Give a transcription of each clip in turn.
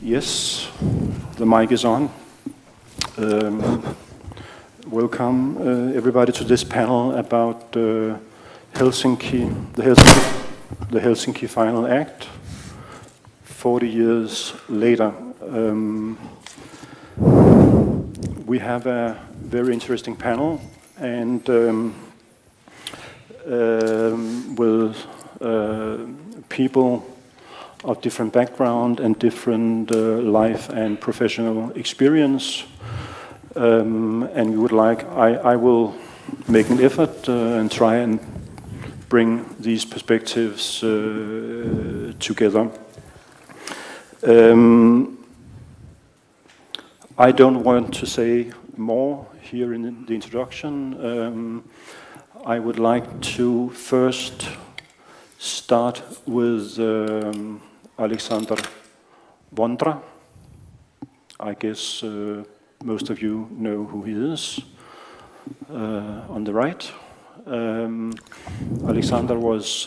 Yes, the mic is on. Welcome everybody to this panel about Helsinki, the Helsinki Final Act, 40 years later. We have a very interesting panel, and with people of different background and different life and professional experience. And we would like, I will make an effort and try and bring these perspectives together. I don't want to say more here in the introduction. I would like to first start with Alexander Vondra. I guess most of you know who he is, on the right. Alexander was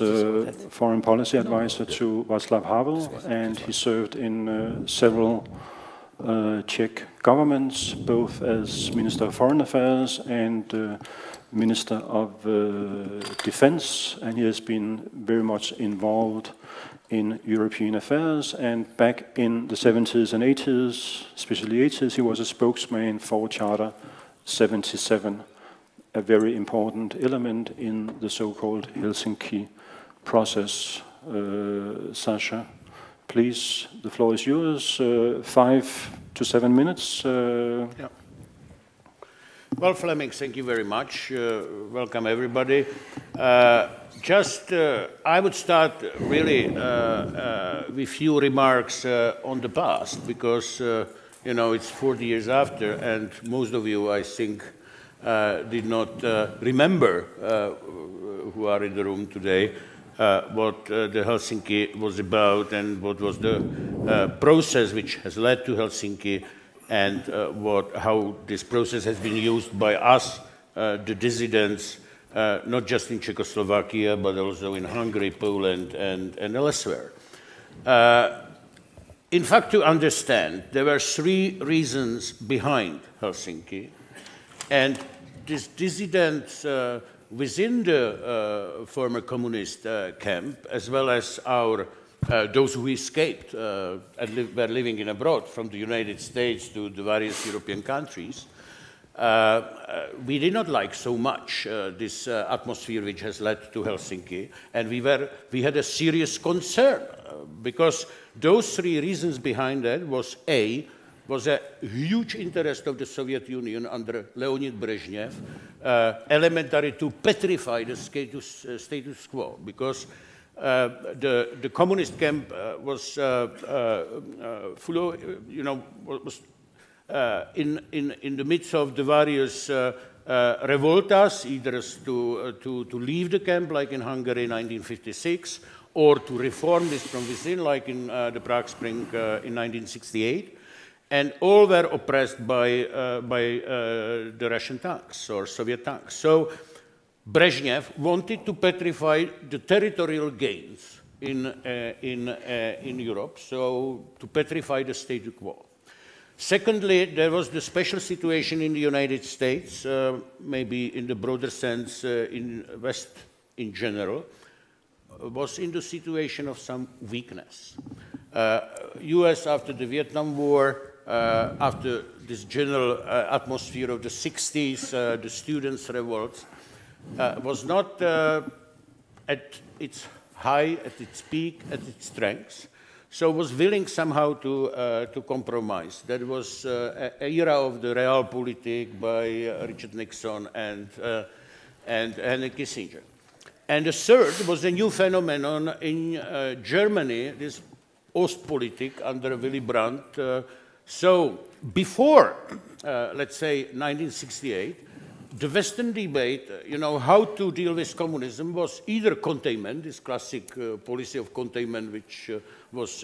foreign policy advisor to Václav Havel, and he served in several Czech governments, both as Minister of Foreign Affairs and Minister of Defense, and he has been very much involved in European affairs. And back in the 70s and 80s, especially 80s, he was a spokesman for Charter 77, a very important element in the so-called Helsinki process. Sasha, please, the floor is yours. 5 to 7 minutes. Yeah. Well, Fleming, thank you very much. Welcome, everybody. I would start really with few remarks on the past, because, you know, it's 40 years after, and most of you, I think, did not remember, who are in the room today, what the Helsinki was about and what was the process which has led to Helsinki, and how this process has been used by us, the dissidents, not just in Czechoslovakia, but also in Hungary, Poland, and elsewhere. In fact, to understand, there were 3 reasons behind Helsinki, and these dissidents within the former communist camp, as well as those who escaped and were living in abroad, from the United States to the various European countries, we did not like so much this atmosphere which has led to Helsinki, and we had a serious concern, because those 3 reasons behind that was a huge interest of the Soviet Union under Leonid Brezhnev, elementary to petrify the status quo, because the communist camp was full of, you know, was in the midst of the various revoltas, either to leave the camp, like in Hungary in 1956, or to reform this from within, like in the Prague Spring in 1968. And all were oppressed by the Russian tanks or Soviet tanks. So Brezhnev wanted to petrify the territorial gains in Europe, so to petrify the status quo. Secondly, there was the special situation in the United States, maybe in the broader sense in West in general, was in the situation of some weakness. US after the Vietnam War, after this general atmosphere of the 60s, the students' revolts, was not at its high, at its peak, at its strength, so was willing somehow to compromise. That was an era of the realpolitik by Richard Nixon and Henry Kissinger. And the third was a new phenomenon in Germany, this Ostpolitik under Willy Brandt. So before, let's say, 1968, the Western debate, you know, how to deal with communism was either containment, this classic policy of containment which was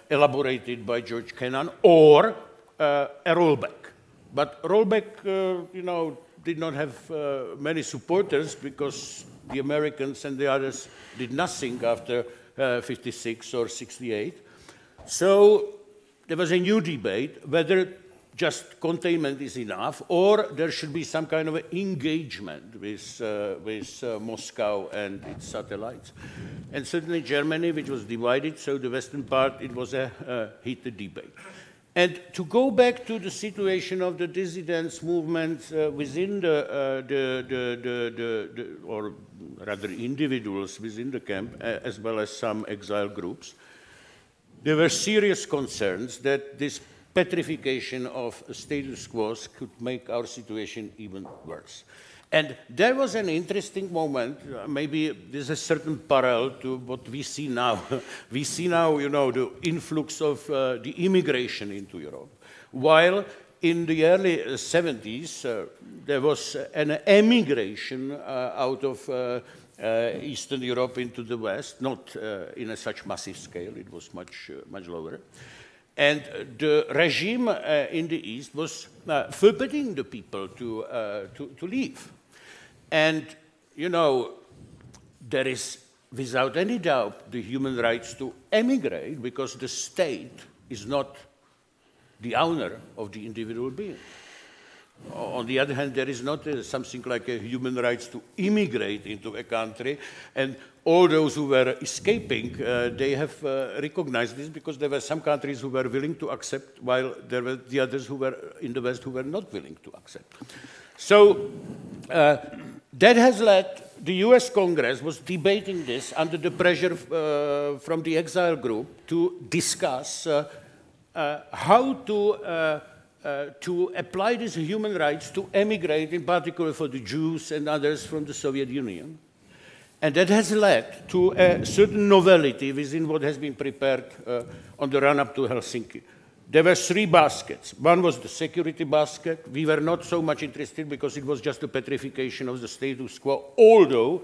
elaborated by George Kennan, or a rollback. But rollback, you know, did not have many supporters, because the Americans and the others did nothing after 56 or 68. So there was a new debate whether just containment is enough, or there should be some kind of engagement with Moscow and its satellites. And certainly Germany, which was divided, so the western part, it was a heated debate. And to go back to the situation of the dissidents movement within or rather individuals within the camp, as well as some exile groups, there were serious concerns that this petrification of status quo could make our situation even worse. And there was an interesting moment, maybe there's a certain parallel to what we see now. We see now, you know, the influx of the immigration into Europe. While in the early 70s, there was an emigration out of Eastern Europe into the West, not in a such massive scale, it was much lower. And the regime in the East was forbidding the people to leave. And, you know, there is, without any doubt, the human rights to emigrate, because the state is not the owner of the individual being. On the other hand, there is not something like a human rights to immigrate into a country, and all those who were escaping, they have recognized this, because there were some countries who were willing to accept, while there were the others who were in the West who were not willing to accept. So that has led, the US Congress was debating this under the pressure from the exile group to discuss how to apply these human rights to emigrate, in particular for the Jews and others from the Soviet Union. And that has led to a certain novelty within what has been prepared on the run-up to Helsinki. There were three baskets. One was the security basket. We were not so much interested because it was just a petrification of the status quo, although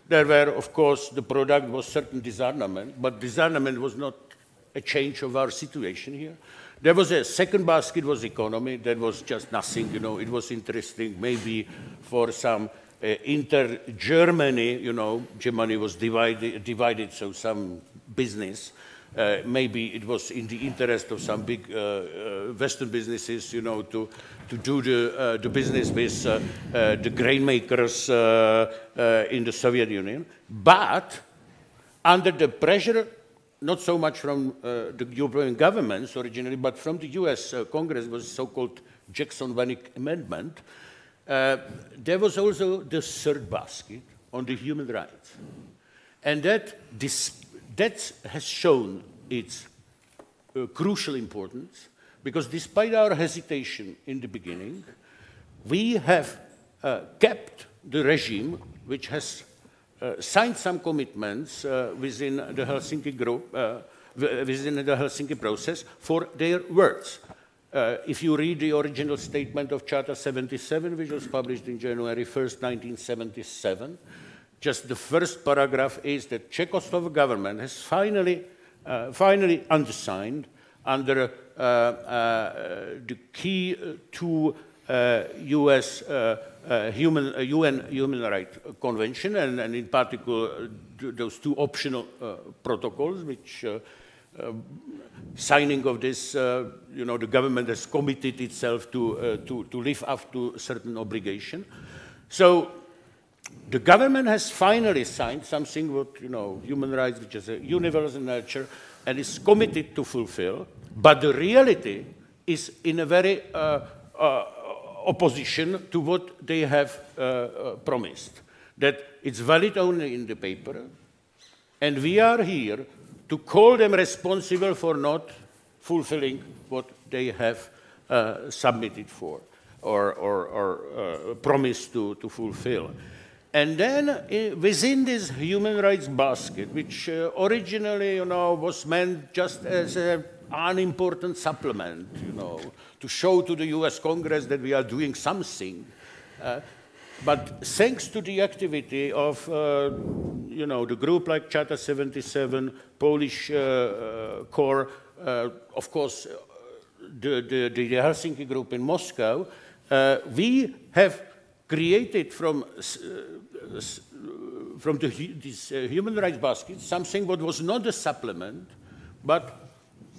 there were, of course, the product was certain disarmament, but disarmament was not a change of our situation here. There was a second basket, was economy. That was just nothing, you know. It was interesting maybe for some inter-Germany, you know, Germany was divided, so some business. Maybe it was in the interest of some big Western businesses, you know, to do the business with the grain makers in the Soviet Union. But under the pressure, not so much from the European governments originally, but from the US Congress, was so-called Jackson-Vanik Amendment, there was also the third basket on the human rights. And that has shown its crucial importance, because despite our hesitation in the beginning, we have kept the regime, which has signed some commitments within the Helsinki group, within the Helsinki process, for their words. If you read the original statement of Charter 77, which was published in January 1st, 1977, just the first paragraph is that Czechoslovak government has finally undersigned under the key two US UN Human Rights Convention, and in particular those two optional protocols, which signing of this, you know, the government has committed itself to live up to certain obligation. So the government has finally signed something what, you know, human rights, which is a universal nature, and is committed to fulfill, but the reality is in a very opposition to what they have promised, that it's valid only in the paper, and we are here to call them responsible for not fulfilling what they have submitted for or promised to fulfill. And then within this human rights basket, which originally, you know, was meant just as an unimportant supplement, you know, to show to the US Congress that we are doing something. But thanks to the activity of, you know, the group like Charter 77, Polish core, of course, the Helsinki group in Moscow, we have created from this human rights basket something what was not a supplement, but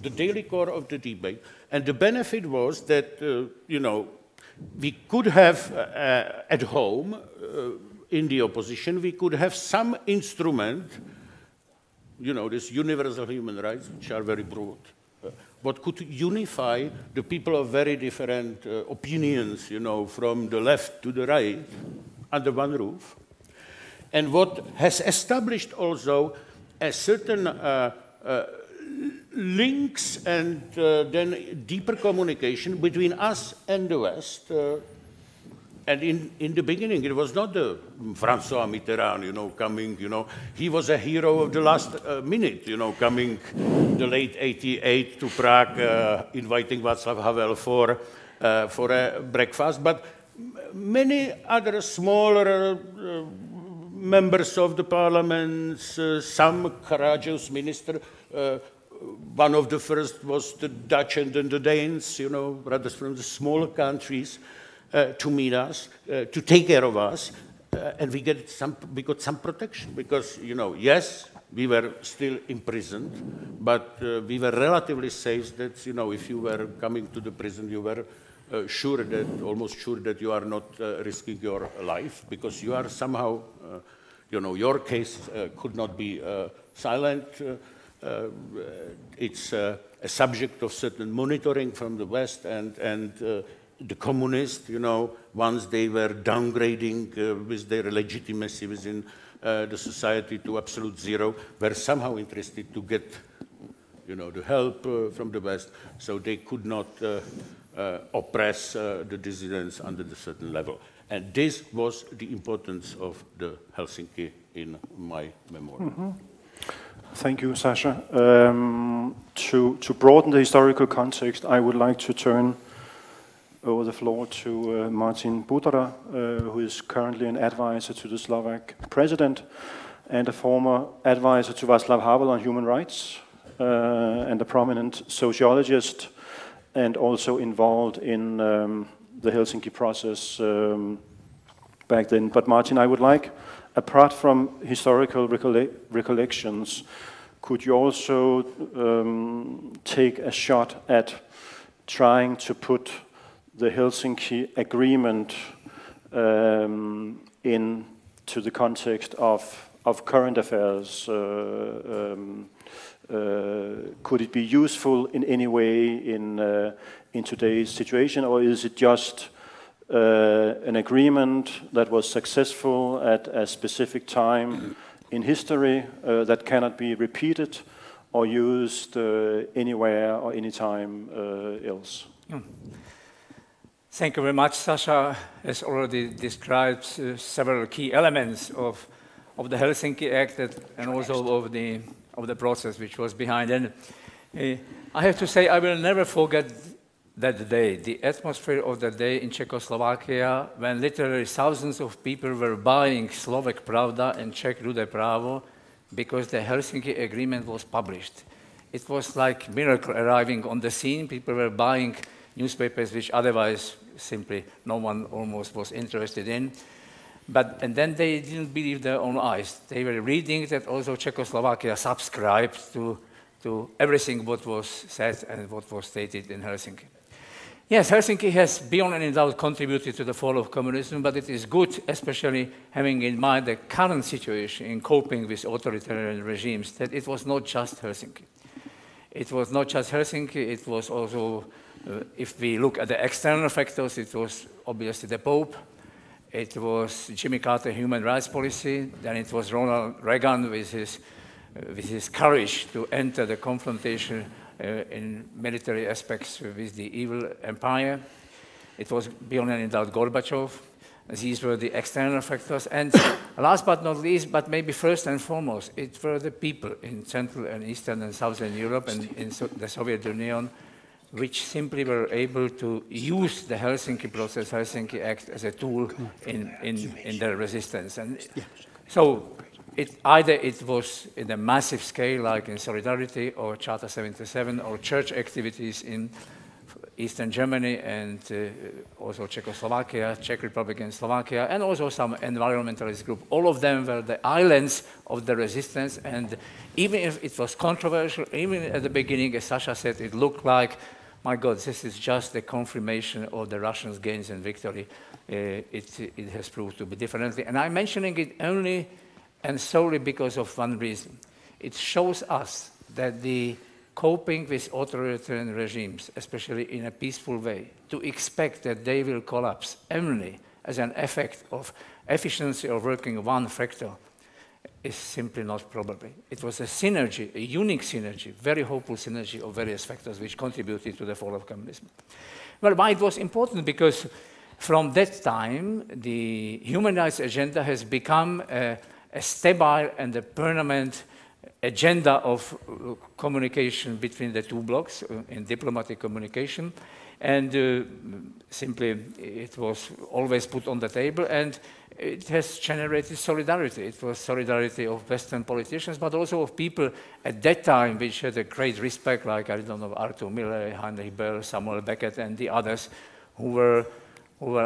the daily core of the debate. And the benefit was that, you know, we could have at home, in the opposition, we could have some instrument, you know, this universal human rights, which are very broad, what could unify the people of very different opinions, you know, from the left to the right, under one roof. And what has established also a certain links and then deeper communication between us and the West. And in the beginning, it was not the François Mitterrand, you know, coming, you know, he was a hero of the last minute, you know, coming the late '88 to Prague, inviting Václav Havel for a breakfast. But many other smaller members of the parliament, some courageous minister, one of the first was the Dutch and then the Danes, you know, brothers from the smaller countries, to meet us, to take care of us, and we got some protection because, you know, yes, we were still imprisoned, but we were relatively safe that, you know, if you were coming to the prison, you were almost sure that you are not risking your life because you are somehow, you know, your case could not be silent. It's a subject of certain monitoring from the West and the communists, you know, once they were downgrading with their legitimacy within the society to absolute zero, were somehow interested to get, you know, the help from the West, so they could not oppress the dissidents under a certain level. And this was the importance of the Helsinki in my memoir. Mm-hmm. Thank you, Sasha. To broaden the historical context, I would like to turn over the floor to Martin Budara, who is currently an advisor to the Slovak president and a former advisor to Václav Havel on human rights, and a prominent sociologist, and also involved in the Helsinki process back then. But Martin, I would like, apart from historical recollections, could you also take a shot at trying to put the Helsinki Agreement into the context of current affairs? Could it be useful in any way in today's situation, or is it just an agreement that was successful at a specific time in history that cannot be repeated or used anywhere or anytime else? Thank you very much. Sasha has already described several key elements of the Helsinki Act and also of the process which was behind. And I have to say I will never forget that day, the atmosphere of that day in Czechoslovakia, when literally thousands of people were buying Slovak Pravda and Czech Rude Právo because the Helsinki Agreement was published. It was like a miracle arriving on the scene. People were buying newspapers which otherwise simply no one almost was interested in. And then they didn't believe their own eyes. They were reading that also Czechoslovakia subscribed to everything what was said and what was stated in Helsinki. Yes, Helsinki has beyond any doubt contributed to the fall of communism, but it is good, especially having in mind the current situation in coping with authoritarian regimes, that it was not just Helsinki. It was not just Helsinki, it was also, if we look at the external factors, it was obviously the Pope, it was Jimmy Carter human rights policy, then it was Ronald Reagan with his courage to enter the confrontation in military aspects with the evil empire. It was beyond any doubt Gorbachev. These were the external factors. And last but not least, but maybe first and foremost, it were the people in Central and Eastern and Southern Europe and in the Soviet Union, which simply were able to use the Helsinki process, Helsinki Act, as a tool in their resistance. And so either it was in a massive scale, like in Solidarity or Charter 77, or church activities in Eastern Germany and also Czechoslovakia, Czech Republic and Slovakia, and also some environmentalist group. All of them were the islands of the resistance, and even if it was controversial, even at the beginning, as Sasha said, it looked like, my God, this is just the confirmation of the Russians' gains and victory. It has proved to be differently. And I'm mentioning it only and solely because of one reason. It shows us that the coping with authoritarian regimes, especially in a peaceful way, to expect that they will collapse only as an effect of efficiency of working one factor is simply not probable. It was a synergy, a unique synergy, very hopeful synergy of various factors which contributed to the fall of communism. Well, why it was important? Because from that time, the human rights agenda has become a stable and a permanent agenda of communication between the two blocs in diplomatic communication, and simply it was always put on the table, and it has generated solidarity. It was solidarity of Western politicians, but also of people at that time which had a great respect, like, I don't know, Arthur Miller, Heinrich Böll, Samuel Beckett, and the others who were,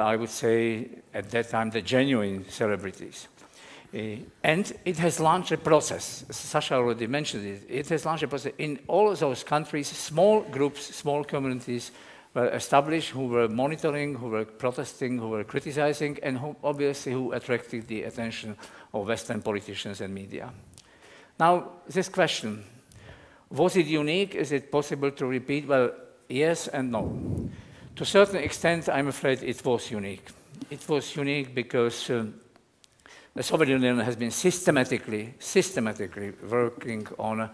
I would say, at that time, the genuine celebrities. And it has launched a process. Sasha already mentioned it. It has launched a process. In all those countries, small groups, small communities were established who were monitoring, who were protesting, who were criticizing, and who obviously who attracted the attention of Western politicians and media. Now, this question, was it unique? Is it possible to repeat? Well, yes and no. To a certain extent, I'm afraid it was unique. It was unique because the Soviet Union has been systematically working on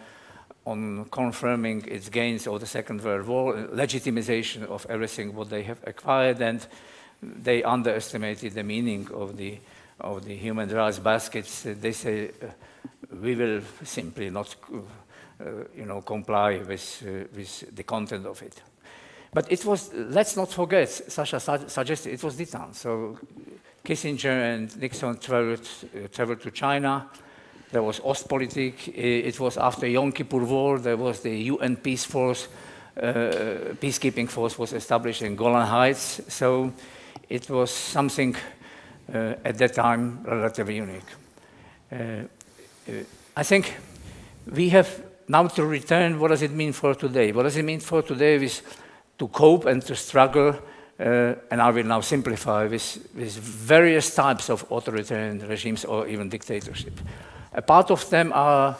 confirming its gains of the Second World War, legitimization of everything what they have acquired, and they underestimated the meaning of the human rights baskets. They say we will simply not, comply with the content of it. But it was, let's not forget, Sasha suggested it was done. So Kissinger and Nixon traveled to China. There was Ostpolitik. It was after Yom Kippur War. There was the UN peace force, peacekeeping force was established in Golan Heights. So it was something at that time relatively unique. I think we have now to return. What does it mean for today? What does it mean for today is to cope and to struggle, and I will now simplify, with various types of authoritarian regimes or even dictatorship. A part of them are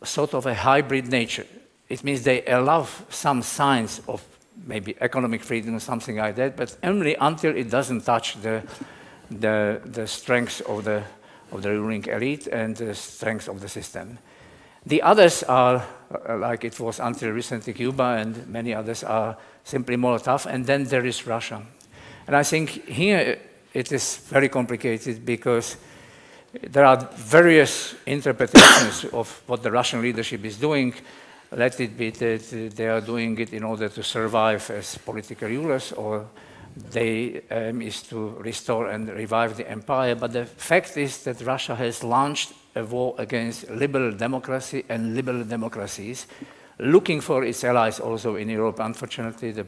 sort of a hybrid nature. It means they allow some signs of maybe economic freedom or something like that, but only until it doesn't touch the strength of the ruling elite and the strength of the system. The others are, like it was until recently Cuba, and many others are simply more tough, and then there is Russia. And I think here it is very complicated because there are various interpretations of what the Russian leadership is doing. Let it be that they are doing it in order to survive as political rulers, or they is to restore and revive the empire. But the fact is that Russia has launched a war against liberal democracy and liberal democracies, looking for its allies also in Europe. Unfortunately, the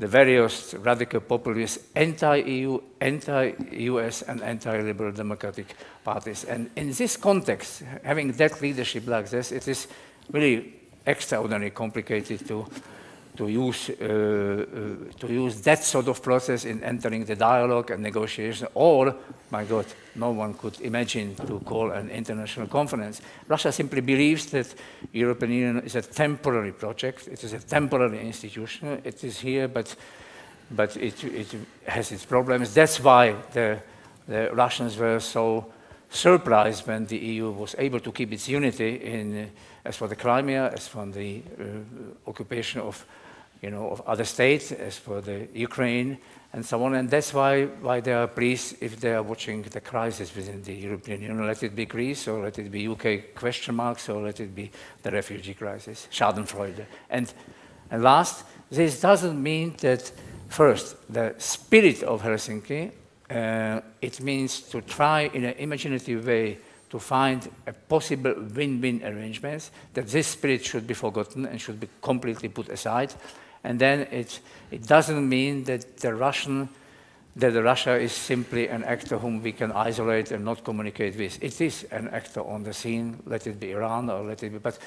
various radical populists, anti-EU, anti-US, and anti-liberal democratic parties. And in this context, having that leadership like this, it is really extraordinarily complicated to use that sort of process in entering the dialogue and negotiation, or, my God, no one could imagine to call an international conference. Russia simply believes that European Union is a temporary project. It is a temporary institution. It is here, but it has its problems. That's why the Russians were so surprised when the EU was able to keep its unity as for the Crimea, as for the occupation of other states, as for the Ukraine, and so on. And that's why they are pleased if they are watching the crisis within the European Union. Let it be Greece, or let it be UK question marks, or let it be the refugee crisis, Schadenfreude. And last, this doesn't mean that, first, the spirit of Helsinki, it means to try in an imaginative way to find a possible win-win arrangements, that this spirit should be forgotten and should be completely put aside. And then it doesn't mean that Russia is simply an actor whom we can isolate and not communicate with. It is an actor on the scene, let it be Iran or let it be, but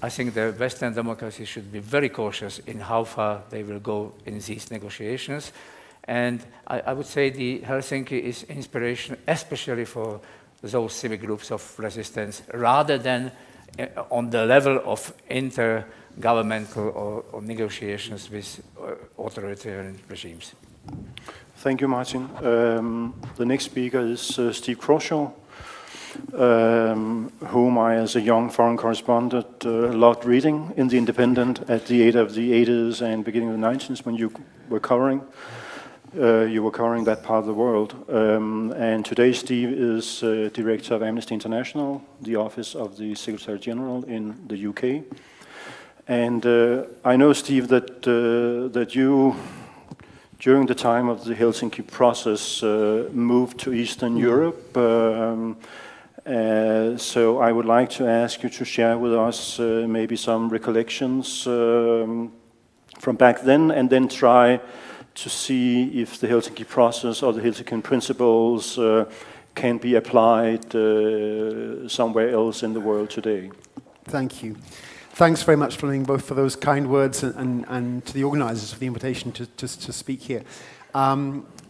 I think the Western democracies should be very cautious in how far they will go in these negotiations. And I would say the Helsinki is inspiration, especially for those civic groups of resistance, rather than on the level of intergovernmental or negotiations with authoritarian regimes. Thank you, Martin. The next speaker is Steve Crawshaw, whom I, as a young foreign correspondent, loved reading in The Independent at the end of the 80s and beginning of the 90s when you were covering that part of the world. And today Steve is director of Amnesty International, the office of the Secretary General in the UK. And I know, Steve, that you, during the time of the Helsinki process, moved to Eastern Europe. So I would like to ask you to share with us maybe some recollections from back then, and then try to see if the Helsinki process or the Helsinki principles can be applied somewhere else in the world today. Thank you. Thanks very much, Fleming, both for those kind words and to the organisers for the invitation to speak here.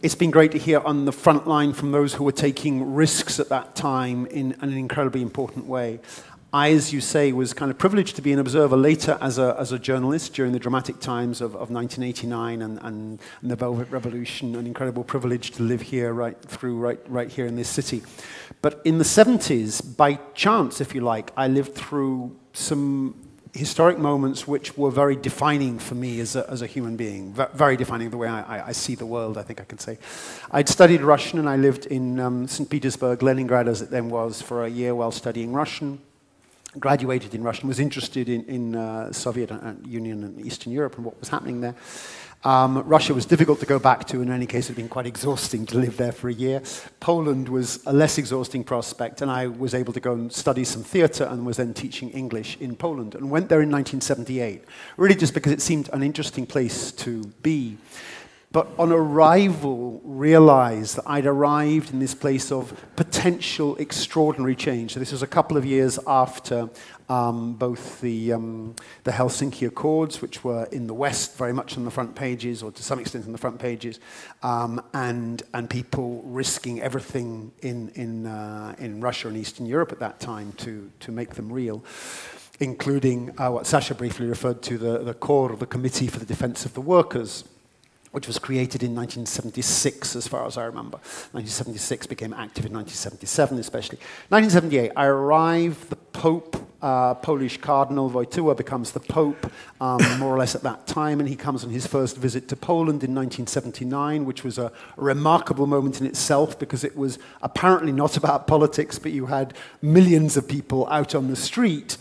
It's been great to hear on the front line from those who were taking risks at that time in an incredibly important way. I, as you say, was kind of privileged to be an observer later as a journalist during the dramatic times of 1989 and the Velvet Revolution, an incredible privilege to live here right here in this city. But in the 70s, by chance, if you like, I lived through some historic moments which were very defining for me as a human being, very defining the way I see the world, I think I can say. I'd studied Russian and I lived in St. Petersburg, Leningrad as it then was, for a year while studying Russian. Graduated in Russian, was interested in Soviet Union and Eastern Europe and what was happening there. Russia was difficult to go back to. In any case, it had been quite exhausting to live there for a year. Poland was a less exhausting prospect, and I was able to go and study some theatre and was then teaching English in Poland, and went there in 1978, really just because it seemed an interesting place to be. But on arrival, realized that I'd arrived in this place of potential extraordinary change. So this was a couple of years after both the Helsinki Accords, which were in the West very much on the front pages, or to some extent on the front pages, and people risking everything in Russia and Eastern Europe at that time to make them real, including what Sasha briefly referred to, the KOR, the Committee for the Defense of the Workers, which was created in 1976, as far as I remember. 1976 became active in 1977, especially. 1978, I arrived, the Pope, Polish Cardinal Wojtyła becomes the Pope, more or less at that time, and he comes on his first visit to Poland in 1979, which was a remarkable moment in itself, because it was apparently not about politics, but you had millions of people out on the street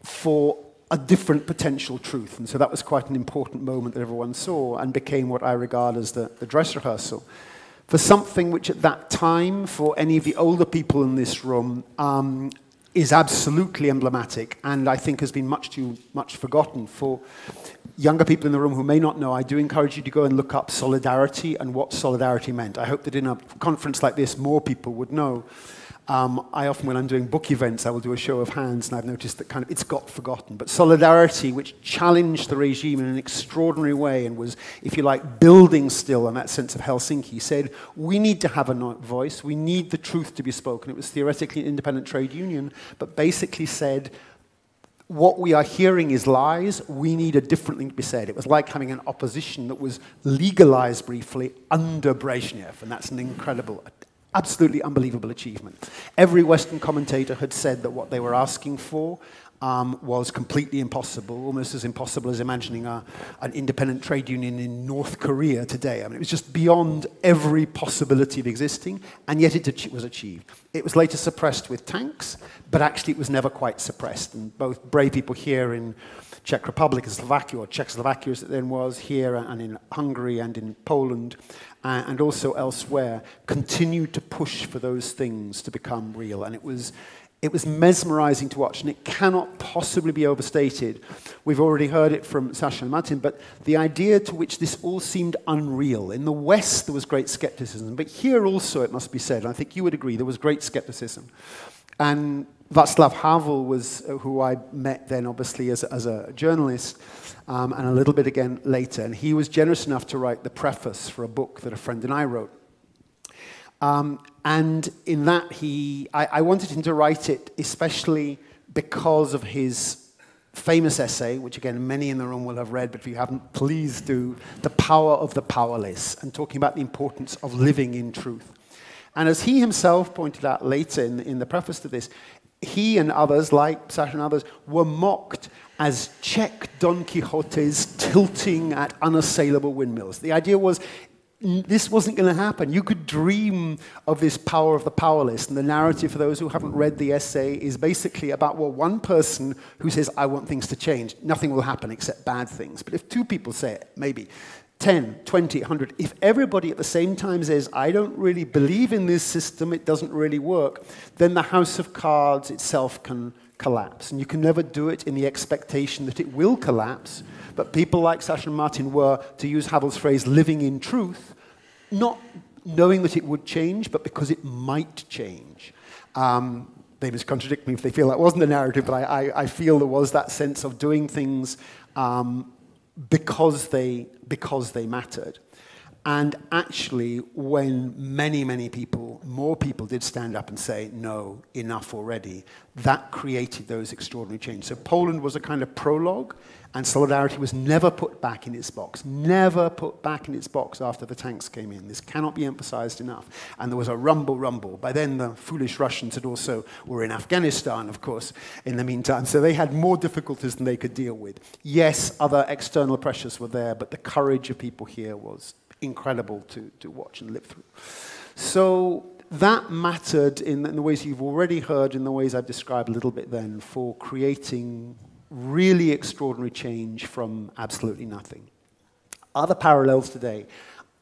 for a different potential truth. And so that was quite an important moment that everyone saw, and became what I regard as the dress rehearsal for something which at that time, for any of the older people in this room, is absolutely emblematic, and I think has been much too much forgotten. For younger people in the room who may not know, I do encourage you to go and look up solidarity and what solidarity meant. I hope that in a conference like this, more people would know. I often, when I'm doing book events, I will do a show of hands, and I've noticed that it's got forgotten. But solidarity, which challenged the regime in an extraordinary way and was, if you like, building still on that sense of Helsinki, said, we need to have a voice, we need the truth to be spoken. It was theoretically an independent trade union, but basically said, what we are hearing is lies, we need a different thing to be said. It was like having an opposition that was legalized briefly under Brezhnev, and that's an incredible, absolutely unbelievable achievement. Every Western commentator had said that what they were asking for was completely impossible, almost as impossible as imagining an independent trade union in North Korea today. I mean, it was just beyond every possibility of existing, and yet it was achieved. It was later suppressed with tanks, but actually it was never quite suppressed. And both brave people here in Czech Republic and Slovakia, or Czechoslovakia as it then was, here and in Hungary and in Poland, and also elsewhere, continued to push for those things to become real. And it was It was mesmerizing to watch, and it cannot possibly be overstated. We've already heard it from Sasha and Martin, but the idea to which this all seemed unreal. In the West, there was great skepticism, but here also, it must be said, and I think you would agree, there was great skepticism. And Václav Havel was, who I met then, obviously, as a journalist, and a little bit again later, and he was generous enough to write the preface for a book that a friend and I wrote. And in that, I wanted him to write it especially because of his famous essay, which again, many in the room will have read, but if you haven't, please do, The Power of the Powerless, and talking about the importance of living in truth. And as he himself pointed out later in the preface to this, he and others, like Sasha and others, were mocked as Czech Don Quixotes tilting at unassailable windmills. The idea was, this wasn't going to happen. You could dream of this power of the powerless, and the narrative, for those who haven't read the essay, is basically about, well, one person who says, I want things to change, nothing will happen except bad things. But if two people say it, maybe 10, 20, 100, if everybody at the same time says, I don't really believe in this system, it doesn't really work, then the house of cards itself can collapse. And you can never do it in the expectation that it will collapse. But people like Sasha and Martin were, to use Havel's phrase, living in truth, not knowing that it would change, but because it might change. They must contradict me if they feel that wasn't the narrative, but I feel there was that sense of doing things because they mattered. And actually, when many, many people, more people did stand up and say, no, enough already, that created those extraordinary changes. So Poland was a kind of prologue, and solidarity was never put back in its box, never put back in its box after the tanks came in. This cannot be emphasized enough. And there was a rumble. By then, the foolish Russians were in Afghanistan, of course, in the meantime. So they had more difficulties than they could deal with. Yes, other external pressures were there, but the courage of people here was incredible to watch and live through. So that mattered in the ways you've already heard, in the ways I've described a little bit then, for creating really extraordinary change from absolutely nothing. Are there parallels today?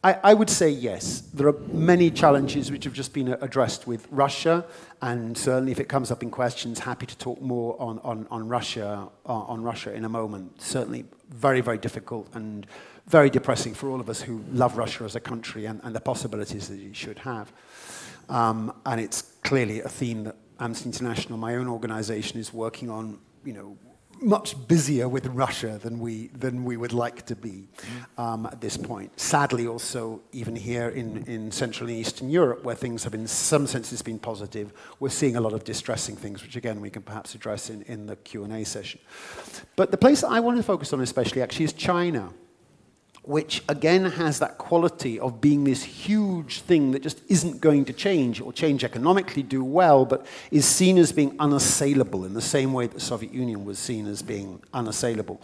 I would say yes. There are many challenges which have just been addressed with Russia, and certainly if it comes up in questions, happy to talk more on Russia in a moment. Certainly very, very difficult and very depressing for all of us who love Russia as a country and the possibilities that it should have. And it's clearly a theme that Amnesty International, my own organization, is working on, much busier with Russia than we would like to be at this point. Sadly, also, even here in Central and Eastern Europe, where things have in some senses been positive, we're seeing a lot of distressing things, which again we can perhaps address in the Q&A session. But the place that I want to focus on especially actually is China, which again has that quality of being this huge thing that just isn't going to change, or change economically, do well, but is seen as being unassailable in the same way that the Soviet Union was seen as being unassailable.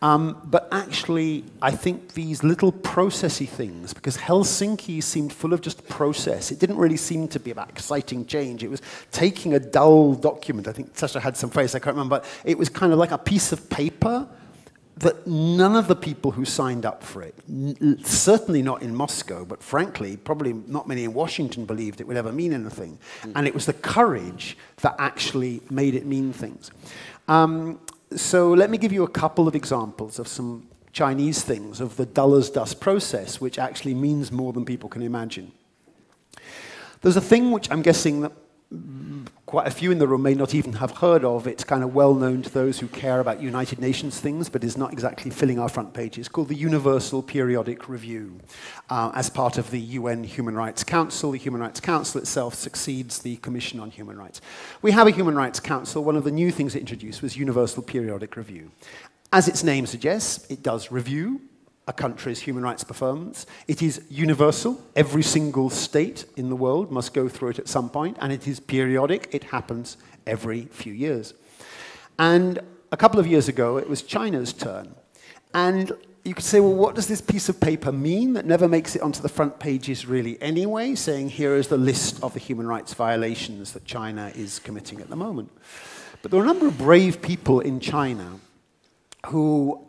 But actually, I think these little processy things, because Helsinki seemed full of just process. It didn't really seem to be about exciting change. It was taking a dull document. I think Sasha had some phrase, I can't remember, but it was kind of like a piece of paper that none of the people who signed up for it, certainly not in Moscow, but frankly, probably not many in Washington believed it would ever mean anything. And it was the courage that actually made it mean things. So let me give you a couple of examples of some Chinese things, of the dull as dust process, which actually means more than people can imagine. There's a thing which I'm guessing that quite a few in the room may not even have heard of. It's kind of well known to those who care about United Nations things, but is not exactly filling our front pages, called the Universal Periodic Review. As part of the UN Human Rights Council, the Human Rights Council itself succeeds the Commission on Human Rights. We have a Human Rights Council. One of the new things it introduced was Universal Periodic Review. As its name suggests, it does review a country's human rights performance. It is universal. Every single state in the world must go through it at some point, and it is periodic. It happens every few years. And a couple of years ago, it was China's turn. And you could say, well, what does this piece of paper mean that never makes it onto the front pages really anyway, saying here is the list of the human rights violations that China is committing at the moment. But there are a number of brave people in China who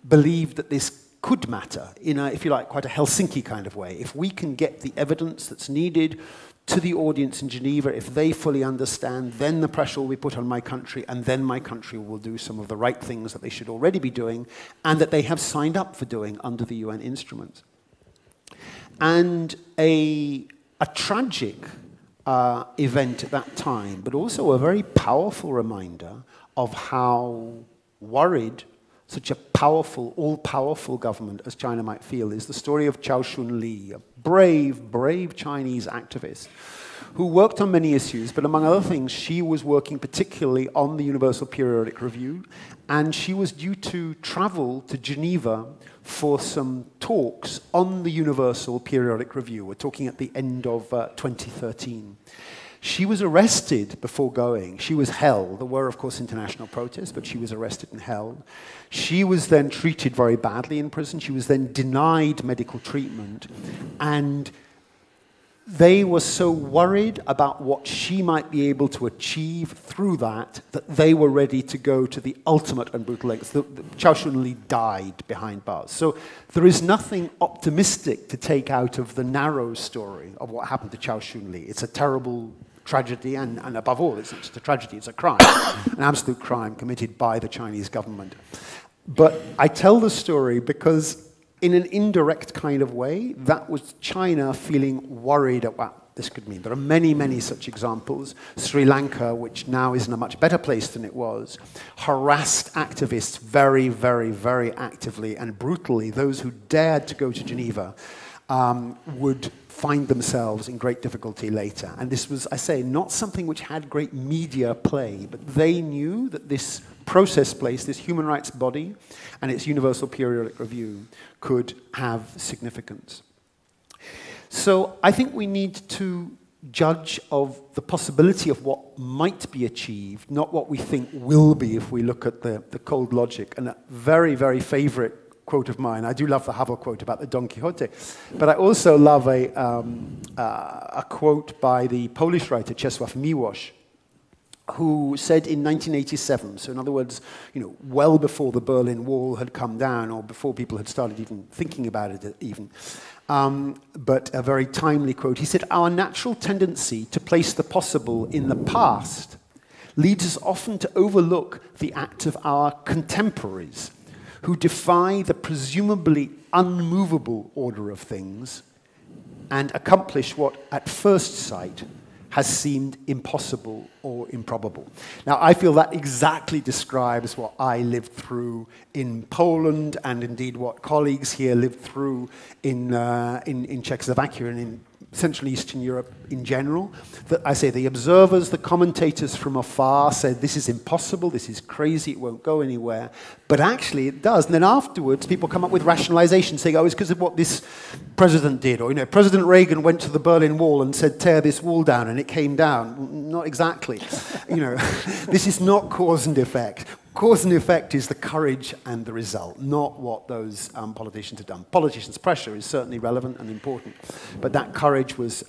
believed that this could matter in a, if you like, quite a Helsinki kind of way. If we can get the evidence that's needed to the audience in Geneva, if they fully understand, then the pressure will be put on my country, and then my country will do some of the right things that they should already be doing, and that they have signed up for doing under the UN instruments. And a tragic event at that time, but also a very powerful reminder of how worried such a powerful, all-powerful government as China might feel, is the story of Chao Shun-li, a brave, brave Chinese activist who worked on many issues, but among other things, she was working particularly on the Universal Periodic Review, and she was due to travel to Geneva for some talks on the Universal Periodic Review. We're talking at the end of 2013. She was arrested before going. She was held. There were, of course, international protests, but she was arrested and held. She was then treated very badly in prison. She was then denied medical treatment. And they were so worried about what she might be able to achieve through that they were ready to go to the ultimate and brutal lengths. Chao Shun-li died behind bars. So there is nothing optimistic to take out of the narrow story of what happened to Chao Shun-li. It's a terrible tragedy, and above all, it's not just a tragedy, it's a crime, an absolute crime committed by the Chinese government. But I tell the story because in an indirect kind of way, that was China feeling worried at what this could mean. There are many, many such examples. Sri Lanka, which now is in a much better place than it was, harassed activists very, very, very actively and brutally. Those who dared to go to Geneva would find themselves in great difficulty later. And this was, I say, not something which had great media play, but they knew that this process place, this human rights body, and its Universal Periodic Review could have significance. So I think we need to judge of the possibility of what might be achieved, not what we think will be if we look at the cold logic. And a very, very favorite quote of mine, I do love the Havel quote about the Don Quixote, but I also love a quote by the Polish writer Czesław Miłosz, who said in 1987, so in other words, well before the Berlin Wall had come down, or before people had started even thinking about it even, but a very timely quote. He said, "Our natural tendency to place the possible in the past leads us often to overlook the act of our contemporaries, who defy the presumably unmovable order of things and accomplish what, at first sight, has seemed impossible or improbable." Now, I feel that exactly describes what I lived through in Poland, and indeed what colleagues here lived through in Czechoslovakia and in Central Eastern Europe in general. That I say the observers, the commentators from afar said, this is impossible, this is crazy, it won't go anywhere. But actually it does. And then afterwards, people come up with rationalizations saying, oh, it's because of what this president did. Or, President Reagan went to the Berlin Wall and said, tear this wall down, and it came down. Not exactly. This is not cause and effect. Cause and effect is the courage and the result, not what those politicians have done. Politicians' pressure is certainly relevant and important, but that courage was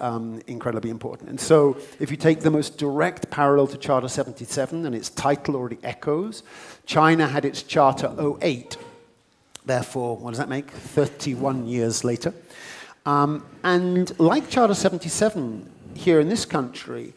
incredibly important. And so if you take the most direct parallel to Charter 77, and its title already echoes, China had its Charter 08, therefore, what does that make? 31 years later. And like Charter 77 here in this country,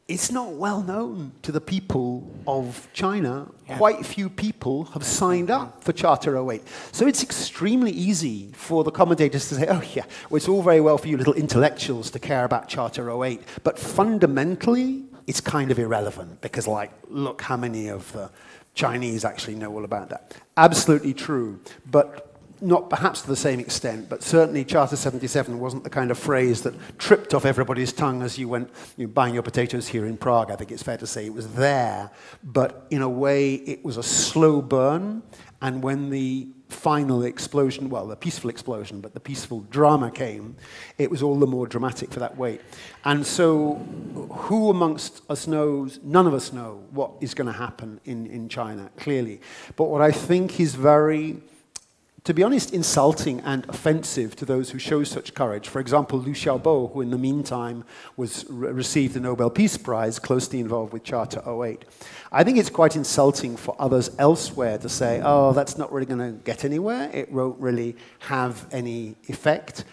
it's not well known to the people of China. Yeah. Quite few people have signed up for Charter 08. So it's extremely easy for the commentators to say, oh yeah, well, it's all very well for you little intellectuals to care about Charter 08, but fundamentally, it's kind of irrelevant because, look how many of the Chinese actually know all about that. Absolutely true, but not perhaps to the same extent, but certainly Charter 77 wasn't the kind of phrase that tripped off everybody's tongue as you went buying your potatoes here in Prague. I think it's fair to say it was there, but in a way it was a slow burn, and when the final explosion, well, the peaceful explosion, but the peaceful drama came, it was all the more dramatic for that weight. And so who amongst us knows? None of us know what is going to happen in China, clearly. But what I think is very, to be honest, insulting and offensive to those who show such courage. For example, Liu Xiaobo, who in the meantime received the Nobel Peace Prize, closely involved with Charter 08. I think it's quite insulting for others elsewhere to say, oh, that's not really going to get anywhere. It won't really have any effect.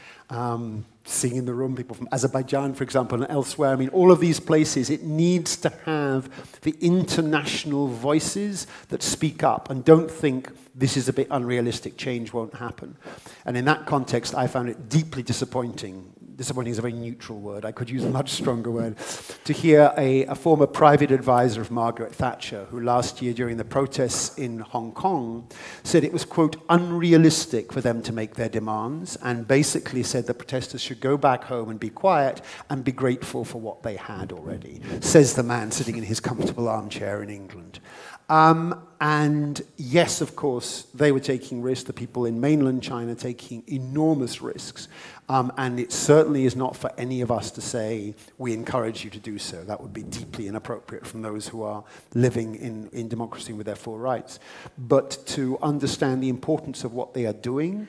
seeing in the room people from Azerbaijan, for example, and elsewhere. I mean, all of these places, it needs to have the international voices that speak up and don't think this is a bit unrealistic, change won't happen. And in that context, I found it deeply disappointing. Disappointing is a very neutral word. I could use a much stronger word. To hear a former private advisor of Margaret Thatcher, who last year during the protests in Hong Kong said it was, quote, unrealistic for them to make their demands, and basically said the protesters should go back home and be quiet and be grateful for what they had already, says the man sitting in his comfortable armchair in England. And yes, of course, they were taking risks, the people in mainland China taking enormous risks. And it certainly is not for any of us to say, we encourage you to do so. That would be deeply inappropriate from those who are living in democracy with their full rights. But to understand the importance of what they are doing,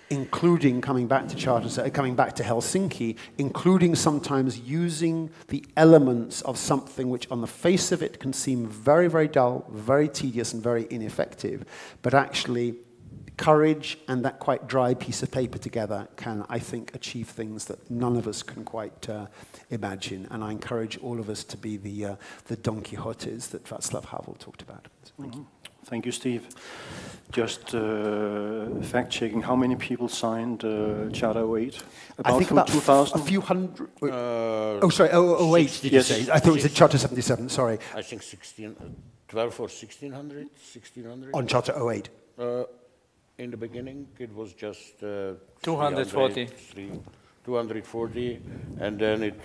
including coming back to Helsinki, including sometimes using the elements of something which on the face of it can seem very, very dull, very tedious and very ineffective, but actually courage and that quite dry piece of paper together can, I think, achieve things that none of us can quite imagine. And I encourage all of us to be the Don Quixotes that Václav Havel talked about. So thank you. Thank you, Steve. Just fact-checking, how many people signed Charter 08? I think about 2,000? a few hundred. Oh, sorry, 08 did yes. you say? I thought it was a Charter 77, sorry. I think 12 or 1,600? On Charter 08. In the beginning, it was just 240. 240, and then it,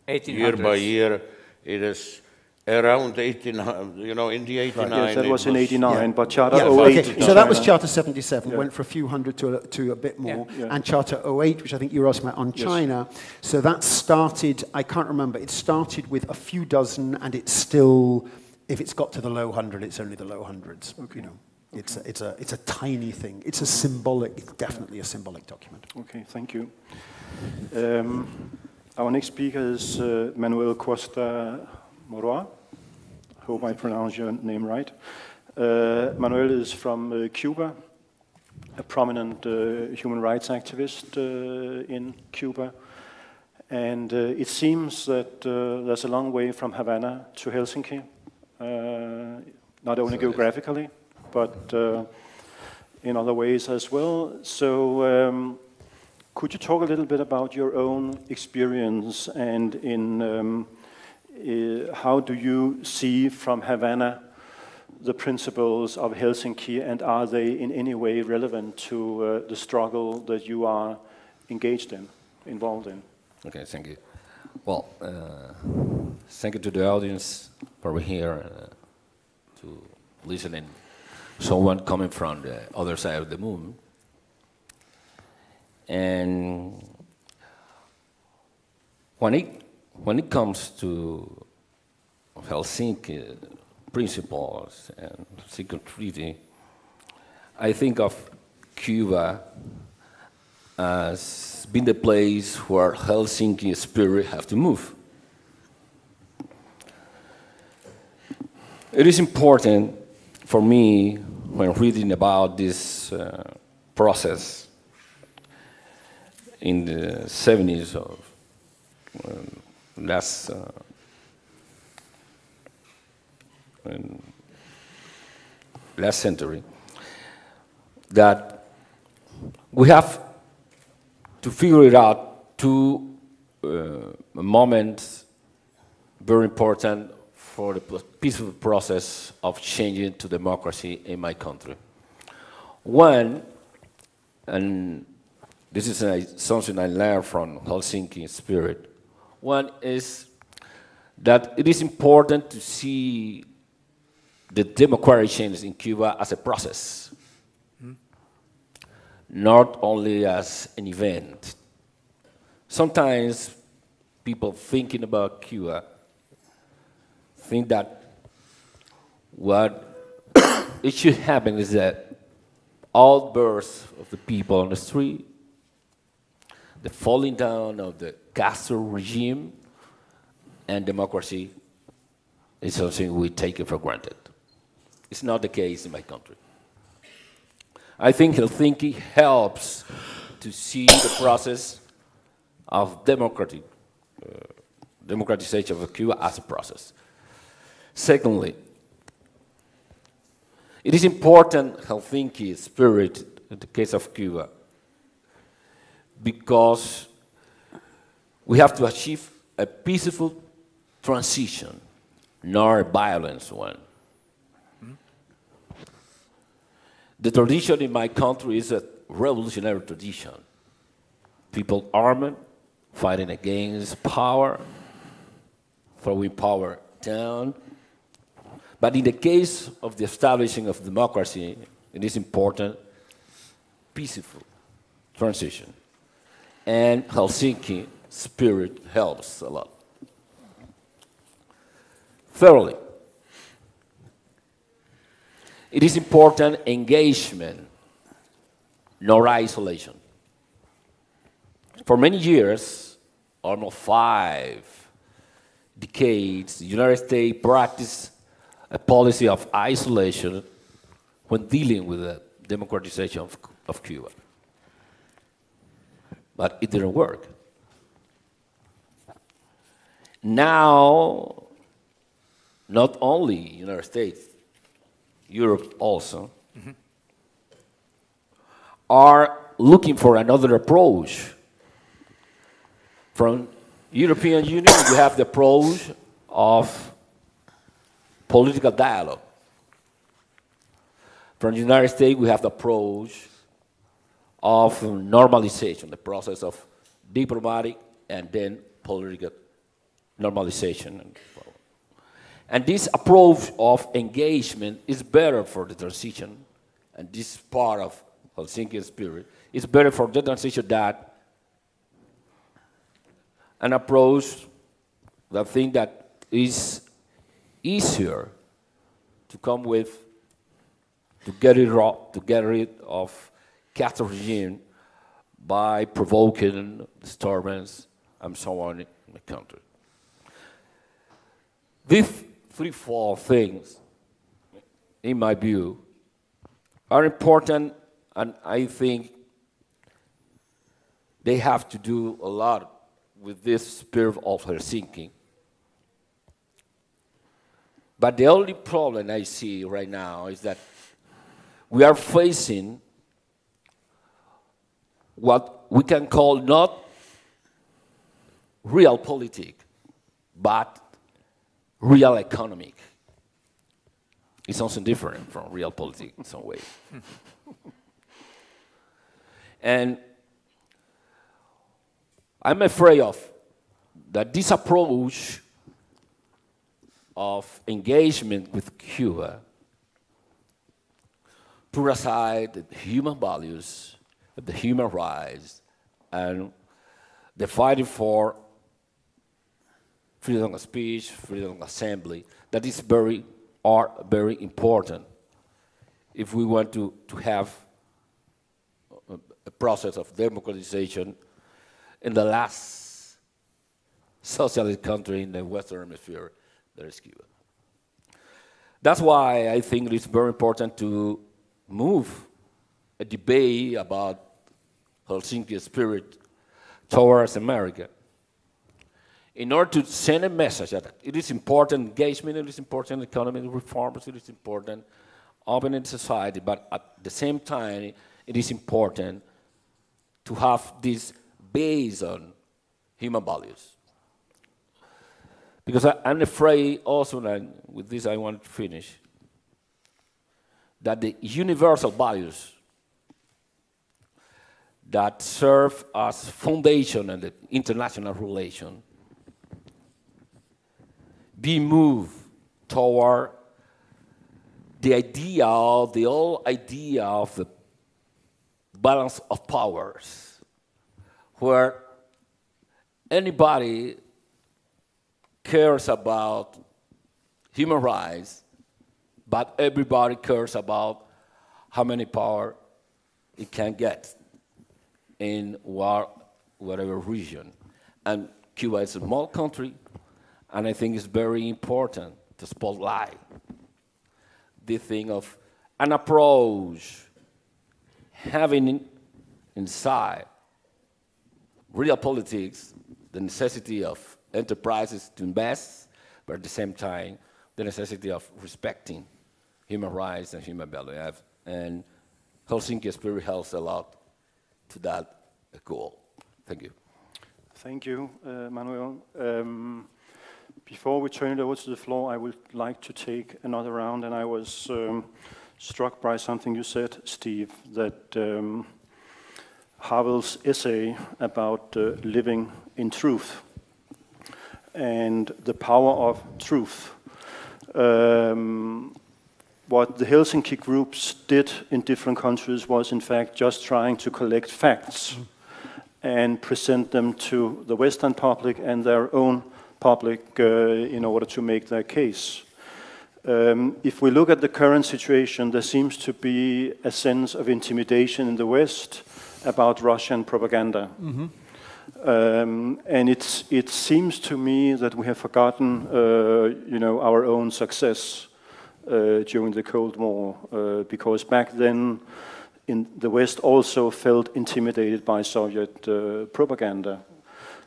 1800s. year by year, it is around 1800, you know, in the 89. Right, yes, that was in 89, but Charter Yeah, 08. okay. So that was Charter 77, went for a few hundred to a bit more. Yeah. And Charter 08, which I think you were asking about on China, so that started, I can't remember, it started with a few dozen, and it's still, if it's got to the low hundred, it's only the low hundreds. Okay. You know. It's a tiny thing. It's a symbolic, it's definitely a symbolic document. Okay, thank you. Our next speaker is Manuel Costa Moroa. Hope I pronounce your name right. Manuel is from Cuba, a prominent human rights activist in Cuba. And it seems that there's a long way from Havana to Helsinki, not only geographically, but in other ways as well. So could you talk a little bit about your own experience and in how do you see from Havana the principles of Helsinki, and are they in any way relevant to the struggle that you are engaged in, involved in? Okay, thank you. Well, thank you to the audience for being here to listen in. Someone coming from the other side of the moon. And when it comes to Helsinki principles and secret treaty, I think of Cuba as being the place where Helsinki spirit have to move. It is important for me, when reading about this process in the 70s of last century, that we have to figure it out two moments very important for the peaceful process of changing to democracy in my country. One, and this is something I learned from Helsinki spirit, one is that it is important to see the democratic changes in Cuba as a process, not only as an event. Sometimes people thinking about Cuba think that what it should happen is that outbursts of the people on the street, the falling down of the Castro regime, and democracy is something we take it for granted. It's not the case in my country. I think Helsinki helps to see the process of democratization of Cuba as a process. Secondly, it is important Helsinki spirit in the case of Cuba because we have to achieve a peaceful transition, not a violent one. The tradition in my country is a revolutionary tradition. People armed, fighting against power, throwing power down. But in the case of the establishing of democracy, it is important peaceful transition. And Helsinki spirit helps a lot. Thirdly, it is important engagement, not isolation. For many years, almost 5 decades, the United States practiced a policy of isolation when dealing with the democratization of Cuba. But it didn't work. Now, not only United States, Europe also, are looking for another approach. From European Union, we have the approach of political dialogue. From the United States, we have the approach of normalization, the process of diplomatic and then political normalization. And this approach of engagement is better for the transition, and this part of Helsinki spirit is better for the transition that an approach that I think that is easier to come with, to get rid of Castro regime by provoking disturbance and so on in the country. These 3-4 things, in my view, are important, and I think they have to do a lot with this spirit of Helsinki. But the only problem I see right now is that we are facing what we can call not real politics, but real economic. It's something different from real politics in some way. And I'm afraid of that this approach of engagement with Cuba put aside the human values, the human rights, and the fighting for freedom of speech, freedom of assembly, that is are very important if we want to have a process of democratization in the last socialist country in the Western Hemisphere, that is Cuba. That's why I think it's very important to move a debate about Helsinki spirit towards America, in order to send a message that it is important engagement, it is important economic reforms, it is important opening society, but at the same time, it is important to have this based on human values. Because I'm afraid also, and with this I want to finish, that the universal values that serve as foundation in the international relation be moved toward the old idea of the balance of powers, where anybody cares about human rights, but everybody cares about how many power it can get in whatever region. And Cuba is a small country, and I think it's very important to spotlight the thing of an approach having inside real politics, the necessity of enterprises to invest, but at the same time, the necessity of respecting human rights and human value. And Helsinki Spirit helps a lot to that goal. Thank you. Thank you, Manuel. Before we turn it over to the floor, I would like to take another round, and I was struck by something you said, Steve, that Havel's essay about living in truth and the power of truth. What the Helsinki groups did in different countries was in fact just trying to collect facts and present them to the Western public and their own public in order to make their case. If we look at the current situation, there seems to be a sense of intimidation in the West about Russian propaganda. And it seems to me that we have forgotten our own success during the Cold War, because back then in the West also felt intimidated by Soviet propaganda.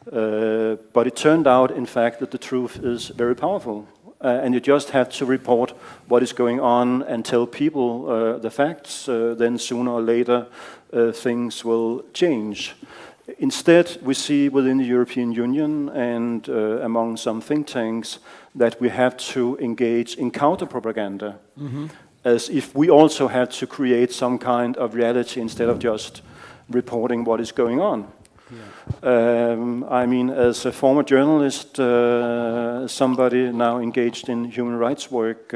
But it turned out, in fact, that the truth is very powerful. And you just have to report what is going on and tell people the facts. Then sooner or later, things will change. Instead, we see within the European Union and among some think tanks that we have to engage in counter-propaganda, as if we also had to create some kind of reality instead of just reporting what is going on. I mean, as a former journalist, somebody now engaged in human rights work,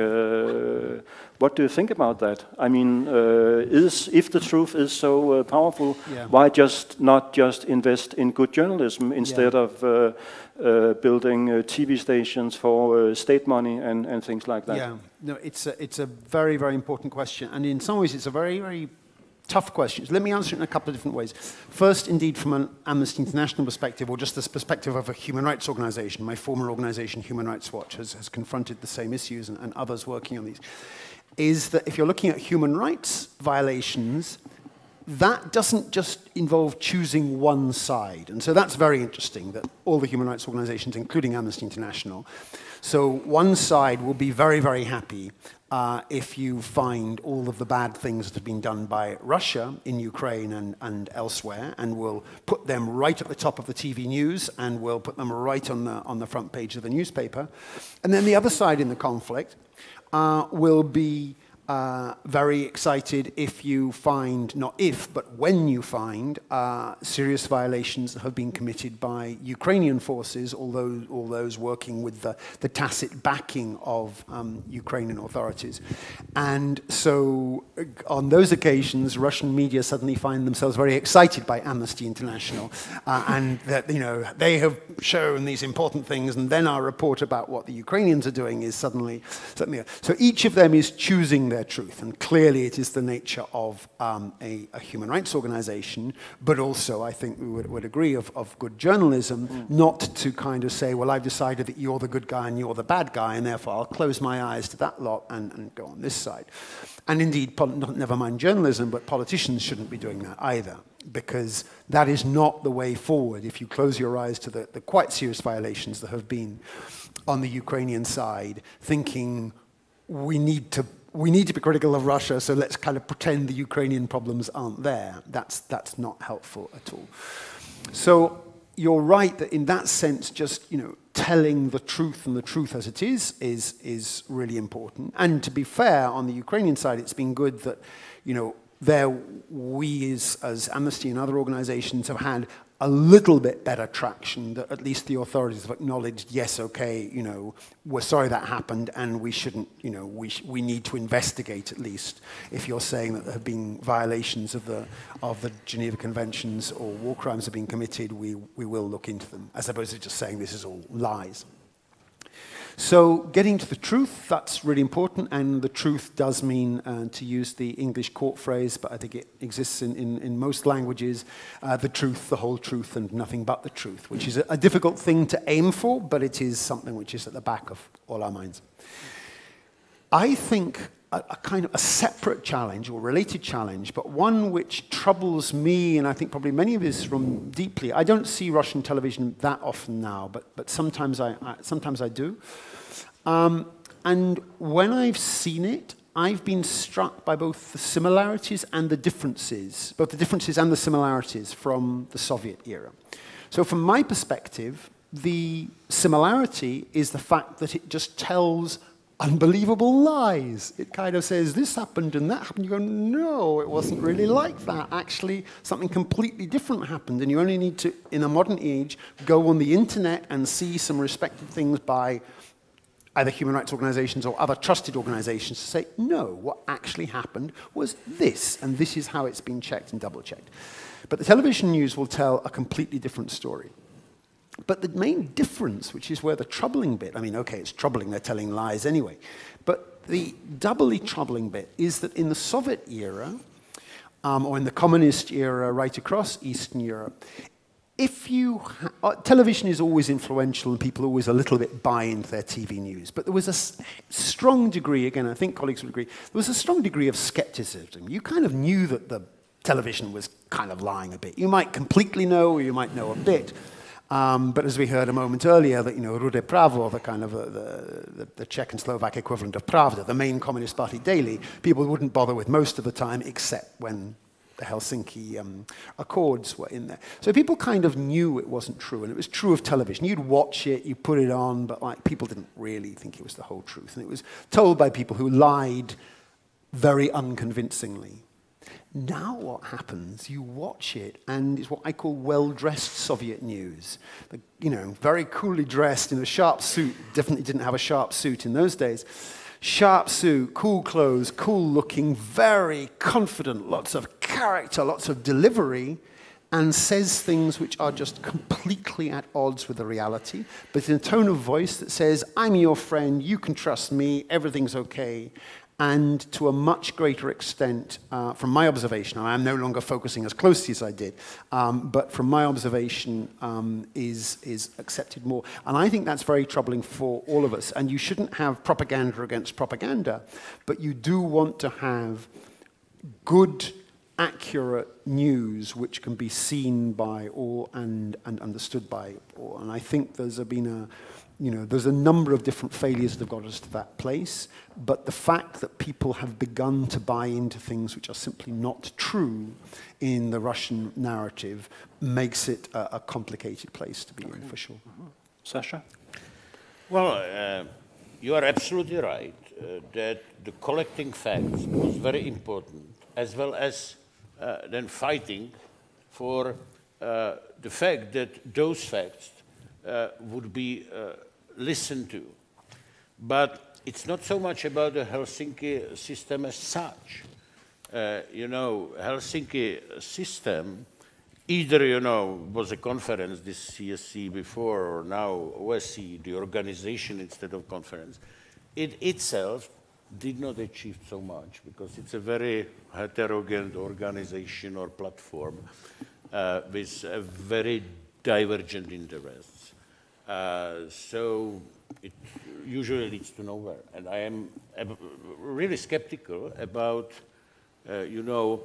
what do you think about that? I mean, if the truth is so powerful, why not just invest in good journalism instead of building TV stations for state money and things like that? Yeah, no, it's a very, very important question, and in some ways it's a very, very tough question. Let me answer it in a couple of different ways. First, indeed, from an Amnesty International perspective, or just this perspective of a human rights organization. My former organization, Human Rights Watch, has confronted the same issues, and others working on these, is that if you're looking at human rights violations, that doesn't just involve choosing one side. And so that's very interesting, that all the human rights organizations, including Amnesty International, so one side will be very, very happy if you find all of the bad things that have been done by Russia in Ukraine and elsewhere, and will put them right at the top of the TV news, and will put them right on the front page of the newspaper. And then the other side in the conflict will be very excited if you find, not if, but when you find serious violations that have been committed by Ukrainian forces, all those working with the tacit backing of Ukrainian authorities. And so on those occasions, Russian media suddenly find themselves very excited by Amnesty International, and that they have shown these important things, and then our report about what the Ukrainians are doing is suddenly so each of them is choosing their truth, and clearly it is the nature of a human rights organization, but also I think we would agree of good journalism, not to kind of say, well, I've decided that you're the good guy and you're the bad guy, and therefore I'll close my eyes to that lot and go on this side. And indeed, never mind journalism, but politicians shouldn't be doing that either, because that is not the way forward. If you close your eyes to the quite serious violations that have been on the Ukrainian side, thinking we need to be critical of Russia, so let's kind of pretend the Ukrainian problems aren't there. That's not helpful at all. So you're right that in that sense, just telling the truth and the truth as it is really important. And to be fair, on the Ukrainian side, it's been good that we as Amnesty and other organizations have had a little bit better traction, that at least the authorities have acknowledged, yes, okay, we're sorry that happened, and we shouldn't, we need to investigate at least. If you're saying that there have been violations of the Geneva Conventions or war crimes have been committed, we will look into them, as opposed to just saying this is all lies. So getting to the truth, that's really important, and the truth does mean, to use the English court phrase, but I think it exists in most languages, the truth, the whole truth, and nothing but the truth, which is a difficult thing to aim for, but it is something which is at the back of all our minds. I think a kind of a separate challenge or related challenge, but one which troubles me, and I think probably many of us from deeply. I don't see Russian television that often now, but sometimes I do. And when I've seen it, I've been struck by both the similarities and the differences, both the differences and the similarities from the Soviet era. So from my perspective, the similarity is the fact that it just tells unbelievable lies. It kind of says, this happened and that happened. You go, no, it wasn't really like that. Actually, something completely different happened. And you only need to, in a modern age, go on the internet and see some respected things by either human rights organizations or other trusted organizations to say, no, what actually happened was this, and this is how it's been checked and double-checked. But the television news will tell a completely different story. But the main difference, which is where the troubling bit, I mean, okay, it's troubling, they're telling lies anyway, but the doubly troubling bit is that in the Soviet era, or in the communist era right across Eastern Europe, if you television is always influential and people always a little bit buy into their TV news, but there was a strong degree, again, I think colleagues would agree, there was a strong degree of skepticism. You kind of knew that the television was kind of lying a bit. You might completely know, or you might know a bit. But as we heard a moment earlier, that, you know, Rude Pravo, the kind of the Czech and Slovak equivalent of Pravda, the main Communist Party daily, people wouldn't bother with most of the time, except when the Helsinki Accords were in there. So people kind of knew it wasn't true, and it was true of television. You'd watch it, you put it on, but like people didn't really think it was the whole truth. And it was told by people who lied very unconvincingly. Now what happens, you watch it, and it's what I call well-dressed Soviet news. You know, very coolly dressed in a sharp suit. Definitely didn't have a sharp suit in those days. Sharp suit, cool clothes, cool looking, very confident, lots of character, lots of delivery, and says things which are just completely at odds with the reality, but in a tone of voice that says, I'm your friend, you can trust me, everything's okay. And to a much greater extent, from my observation, and I'm no longer focusing as closely as I did, but from my observation, is accepted more. And I think that's very troubling for all of us. And you shouldn't have propaganda against propaganda, but you do want to have good, accurate news which can be seen by all and understood by all. And I think there's a number of different failures that have got us to that place, but the fact that people have begun to buy into things which are simply not true in the Russian narrative makes it a complicated place to be in, for sure. Sasha? Well, you are absolutely right that the collecting facts was very important, as well as then fighting for the fact that those facts would be listened to. But it's not so much about the Helsinki system as such. You know, Helsinki system, either, you know, was a conference, this CSC before, or now OSCE, the organization instead of conference, it itself did not achieve so much because it's a very heterogeneous organization or platform with a very divergent interests. So it usually leads to nowhere. And I am really skeptical about, you know,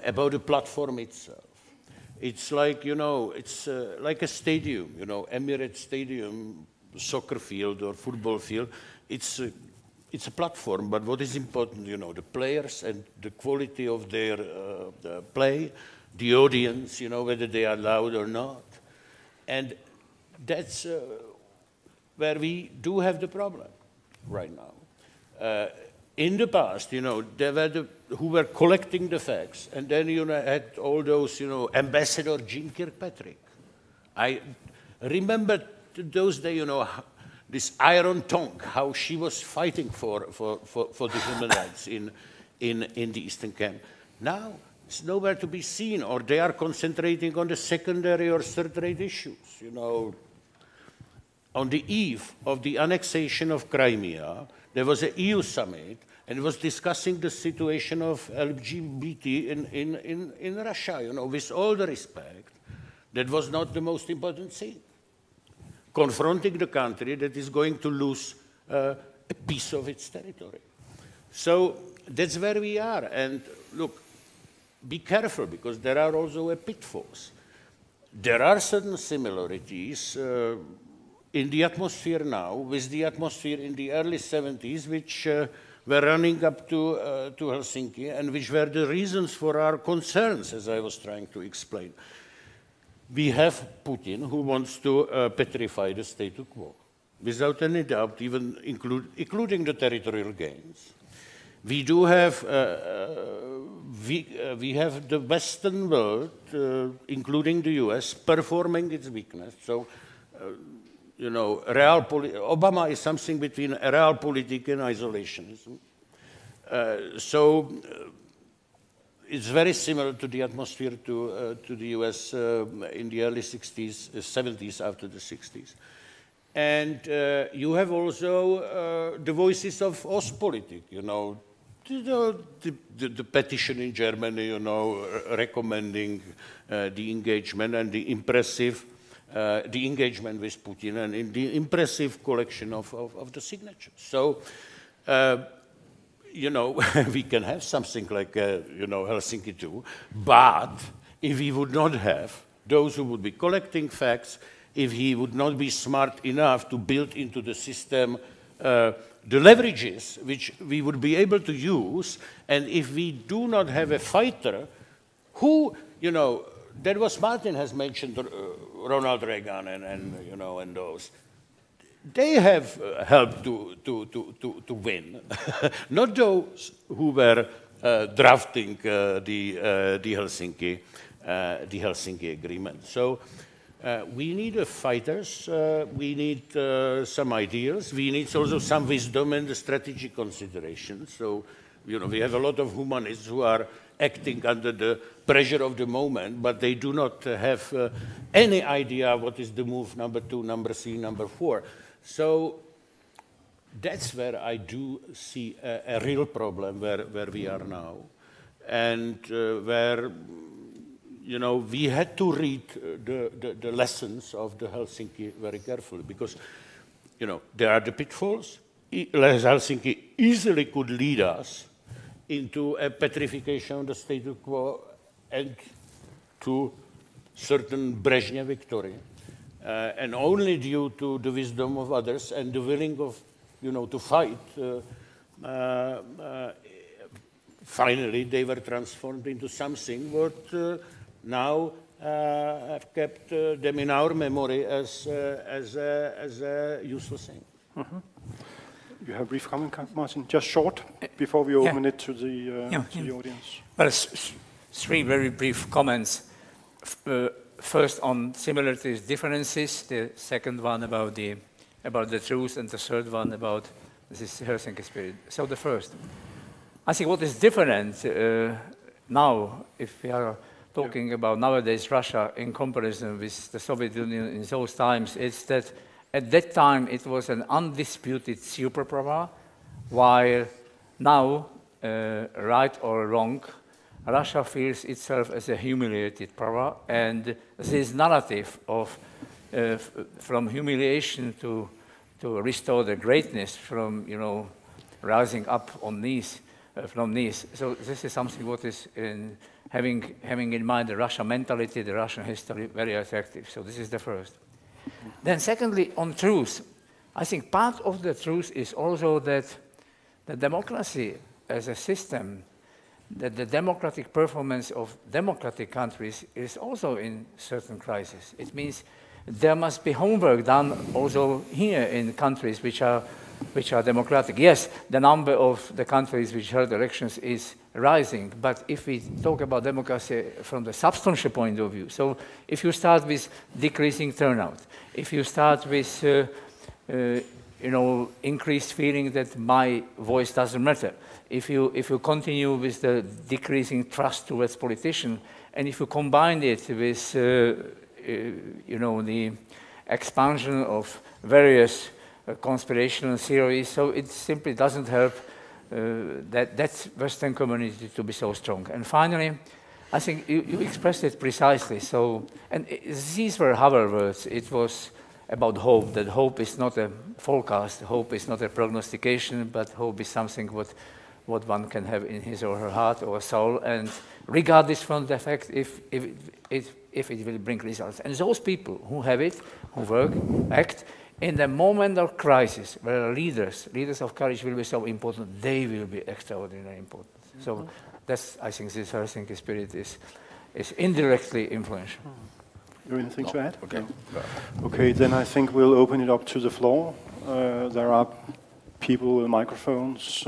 about the platform itself. It's like, you know, it's like a stadium, you know, Emirates Stadium, soccer field or football field. It's a platform, but what is important, you know, the players and the quality of their play, the audience, you know, whether they are loud or not. And that's where we do have the problem right now. In the past, you know, there were who were collecting the facts, and then you know, had all those, you know, Ambassador Jean Kirkpatrick. I remember those days, you know, this Iron Tongue, how she was fighting for the human rights in the Eastern camp. Now it's nowhere to be seen, or they are concentrating on the secondary or third-rate issues, you know. On the eve of the annexation of Crimea, there was an EU summit, and it was discussing the situation of LGBT in Russia, you know, with all the respect. That was not the most important thing. Confronting the country that is going to lose a piece of its territory. So that's where we are. And look, be careful, because there are also pitfalls. There are certain similarities in the atmosphere now with the atmosphere in the early 70s, which were running up to Helsinki, and which were the reasons for our concerns, as I was trying to explain. We have Putin, who wants to petrify the status quo, without any doubt, even including the territorial gains. We do have we have the Western world, including the US, performing its weakness. So, you know, Obama is something between realpolitik and isolationism. It's very similar to the atmosphere to the US in the early 60s, 70s, after the 60s. And you have also the voices of Ostpolitik, you know, the petition in Germany, you know, recommending the engagement and the impressive, the engagement with Putin and in the impressive collection of the signatures. So, you know, we can have something like, you know, Helsinki 2, but if we would not have those who would be collecting facts, if he would not be smart enough to build into the system the leverages which we would be able to use, and if we do not have a fighter who, you know, that was Martin has mentioned Ronald Reagan and you know, and those. They have helped to win, not those who were drafting the Helsinki Agreement. So we need fighters, we need some ideals, we need also some wisdom and strategic considerations. So, you know, we have a lot of humanists who are acting under the pressure of the moment, but they do not have any idea what is the move number 2, number 3, number 4. So that's where I do see a real problem where we are now, and where, you know, we had to read the lessons of the Helsinki very carefully, because, you know, there are the pitfalls. Helsinki easily could lead us into a petrification of the status quo and to certain Brezhnev victory. And only due to the wisdom of others and the willing of, you know, to fight, finally they were transformed into something what now have kept them in our memory as a useless thing. Mm-hmm. You have a brief comment, Martin, just short, before we open it to the audience. Well, three very brief comments. First on similarities, differences. The second one about the truth, and the third one about this Helsinki spirit. So the first, I think what is different now, if we are talking about nowadays Russia in comparison with the Soviet Union in those times, is that at that time it was an undisputed superpower, while now, right or wrong, Russia feels itself as a humiliated power, and this narrative of from humiliation to restore the greatness, from, you know, rising up on knees, from knees. So this is something what is in having in mind the Russian mentality, the Russian history, very attractive. So this is the first. Then secondly, on truth, I think part of the truth is also that the democracy as a system, that the democratic performance of democratic countries is also in certain crisis. It means there must be homework done also here in countries which are democratic. Yes, the number of the countries which held elections is rising, but if we talk about democracy from the substantial point of view, so if you start with decreasing turnout, if you start with you know, increased feeling that my voice doesn't matter, if you continue with the decreasing trust towards politicians, and if you combine it with you know, the expansion of various conspirational theories, so it simply doesn't help that Western community to be so strong. And finally, I think you expressed it precisely. So, and these were Havel words. It was about hope, that hope is not a forecast, hope is not a prognostication, but hope is something what what one can have in his or her heart or soul, and regardless from the fact if it will bring results. And those people who have it, who work, act, in the moment of crisis, where leaders of courage will be so important, they will be extraordinarily important. So that's, I think, this Helsinki spirit is indirectly influential. You have anything to add? Okay. No. Okay, then I think we'll open it up to the floor. There are people with microphones,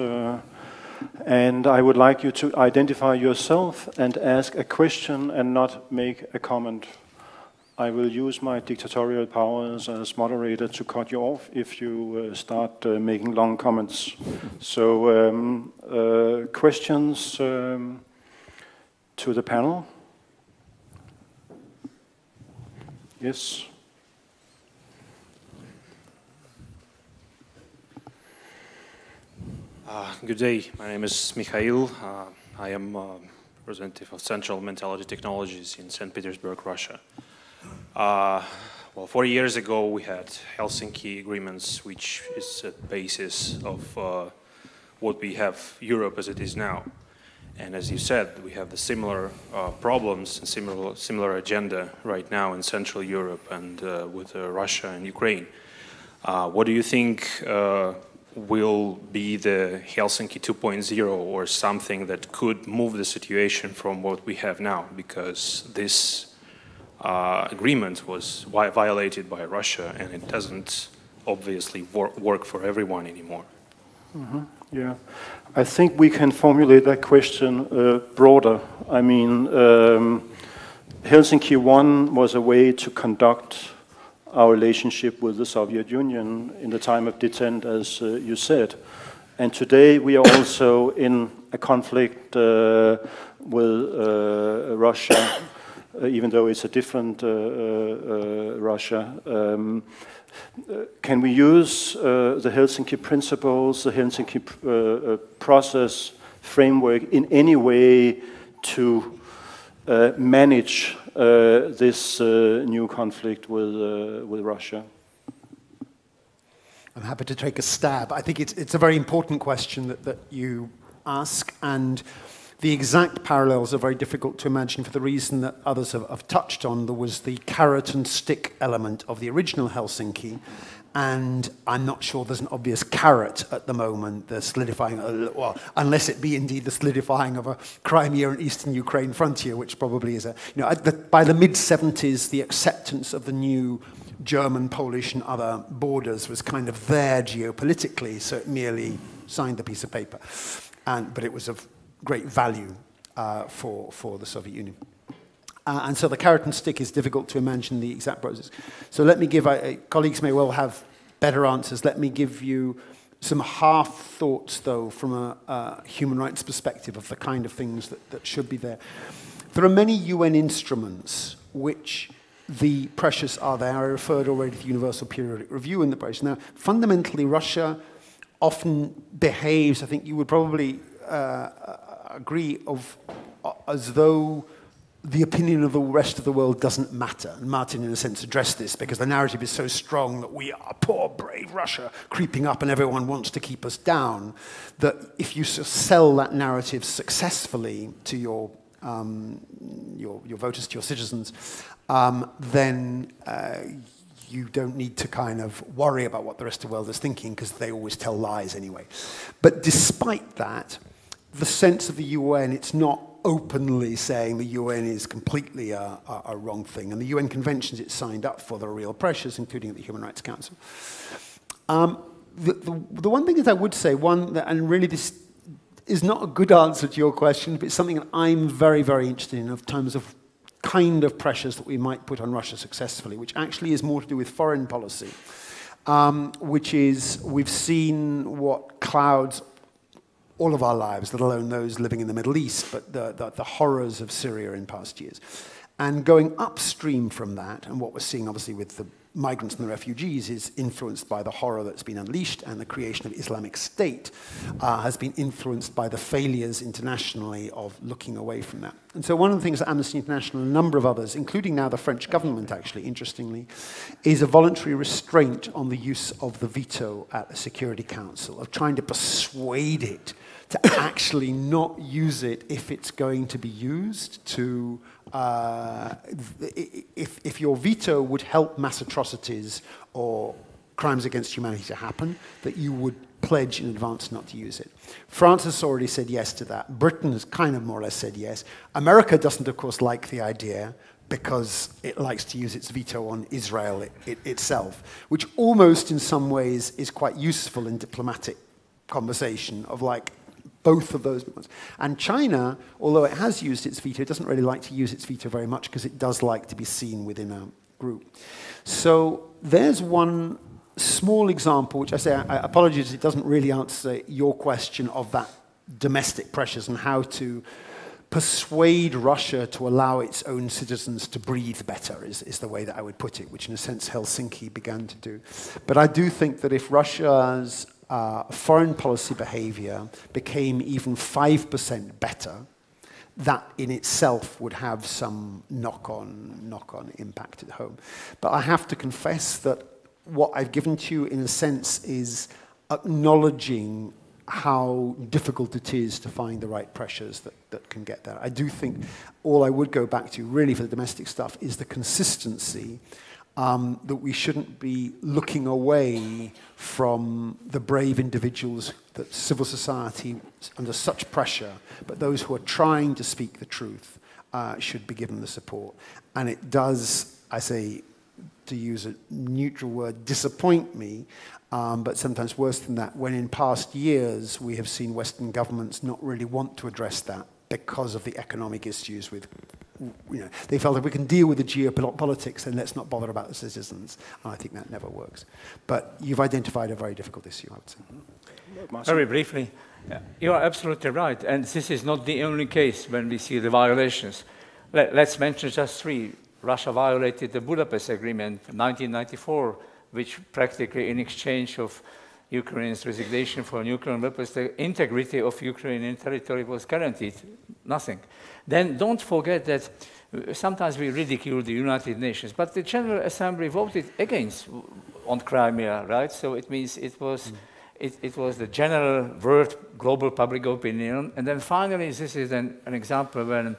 and I would like you to identify yourself and ask a question and not make a comment. I will use my dictatorial powers as moderator to cut you off if you start making long comments. So, questions to the panel? Yes. Good day. My name is Mikhail. I am representative of Central Mentality Technologies in St. Petersburg, Russia. Well, 40 years ago we had Helsinki agreements, which is a basis of what we have Europe as it is now. And as you said, we have the similar problems and similar agenda right now in Central Europe and with Russia and Ukraine. What do you think will be the Helsinki 2.0 or something that could move the situation from what we have now? Because this agreement was violated by Russia and it doesn't obviously work for everyone anymore. Mm-hmm. Yeah, I think we can formulate that question broader. I mean, Helsinki 1 was a way to conduct our relationship with the Soviet Union in the time of detent, as you said. And today we are also in a conflict with Russia, even though it's a different Russia. Can we use the Helsinki principles, the Helsinki process framework in any way to manage this new conflict with Russia? I'm happy to take a stab. I think it's a very important question that you ask, and the exact parallels are very difficult to imagine for the reason that others have touched on. There was the carrot and stick element of the original Helsinki, and I'm not sure there's an obvious carrot at the moment, the solidifying, well, unless it be indeed the solidifying of a Crimea and Eastern Ukraine frontier, which probably is by the mid-70s, the acceptance of the new German, Polish and other borders was kind of there geopolitically, so it merely signed the piece of paper. But it was of great value for the Soviet Union. And so the carrot and stick is difficult to imagine the exact process. So let me give, colleagues may well have better answers. Let me give you some half thoughts, though, from a human rights perspective of the kind of things that should be there. There are many UN instruments which the pressures are there. I referred already to the Universal Periodic Review and the pressure. Now, fundamentally, Russia often behaves, I think you would probably agree, as though the opinion of the rest of the world doesn't matter. And Martin, in a sense, addressed this because the narrative is so strong that we are poor, brave Russia creeping up and everyone wants to keep us down, that if you sell that narrative successfully to your voters, to your citizens, then you don't need to kind of worry about what the rest of the world is thinking because they always tell lies anyway. But despite that, the sense of the UN, it's not openly saying the UN is completely a wrong thing. And the UN conventions it signed up for, there are real pressures, including at the Human Rights Council. The one thing that I would say, and really this is not a good answer to your question, but it's something that I'm very, very interested in terms of kind of pressures that we might put on Russia successfully, which actually is more to do with foreign policy, which is we've seen what clouds all of our lives, let alone those living in the Middle East, but the horrors of Syria in past years. And going upstream from that, and what we're seeing obviously with the migrants and the refugees is influenced by the horror that's been unleashed, and the creation of Islamic State has been influenced by the failures internationally of looking away from that. And so one of the things that Amnesty International and a number of others, including now the French government actually, interestingly, is a voluntary restraint on the use of the veto at the Security Council, of trying to persuade it to actually not use it if it's going to be used to if your veto would help mass atrocities or crimes against humanity to happen, that you would pledge in advance not to use it. France has already said yes to that. Britain has kind of more or less said yes. America doesn't, of course, like the idea because it likes to use its veto on Israel itself, which almost in some ways is quite useful in diplomatic conversation of like, both of those ones. And China, although it has used its veto, doesn't really like to use its veto very much because it does like to be seen within a group. So there's one small example, which I apologize, it doesn't really answer your question of that domestic pressures and how to persuade Russia to allow its own citizens to breathe better is the way that I would put it, which in a sense Helsinki began to do. But I do think that if Russia's foreign policy behavior became even 5% better, that in itself would have some knock-on impact at home. But I have to confess that what I've given to you, in a sense, is acknowledging how difficult it is to find the right pressures that can get there. I do think all I would go back to, really, for the domestic stuff, is the consistency that we shouldn't be looking away from the brave individuals that civil society, under such pressure, but those who are trying to speak the truth should be given the support. And it does, I say, to use a neutral word, disappoint me, but sometimes worse than that, when in past years we have seen Western governments not really want to address that because of the economic issues with, they felt if we can deal with the geopolitics, then let's not bother about the citizens. And I think that never works. But you've identified a very difficult issue, I would say. Very briefly, you are absolutely right. And this is not the only case when we see the violations. Let's mention just three. Russia violated the Budapest Agreement in 1994, which practically in exchange of Ukraine's resignation for nuclear weapons, the integrity of Ukrainian territory was guaranteed. Nothing. Then don't forget that sometimes we ridicule the United Nations, but the General Assembly voted against on Crimea, right? So it means it was the general world global public opinion. And then finally, this is an example when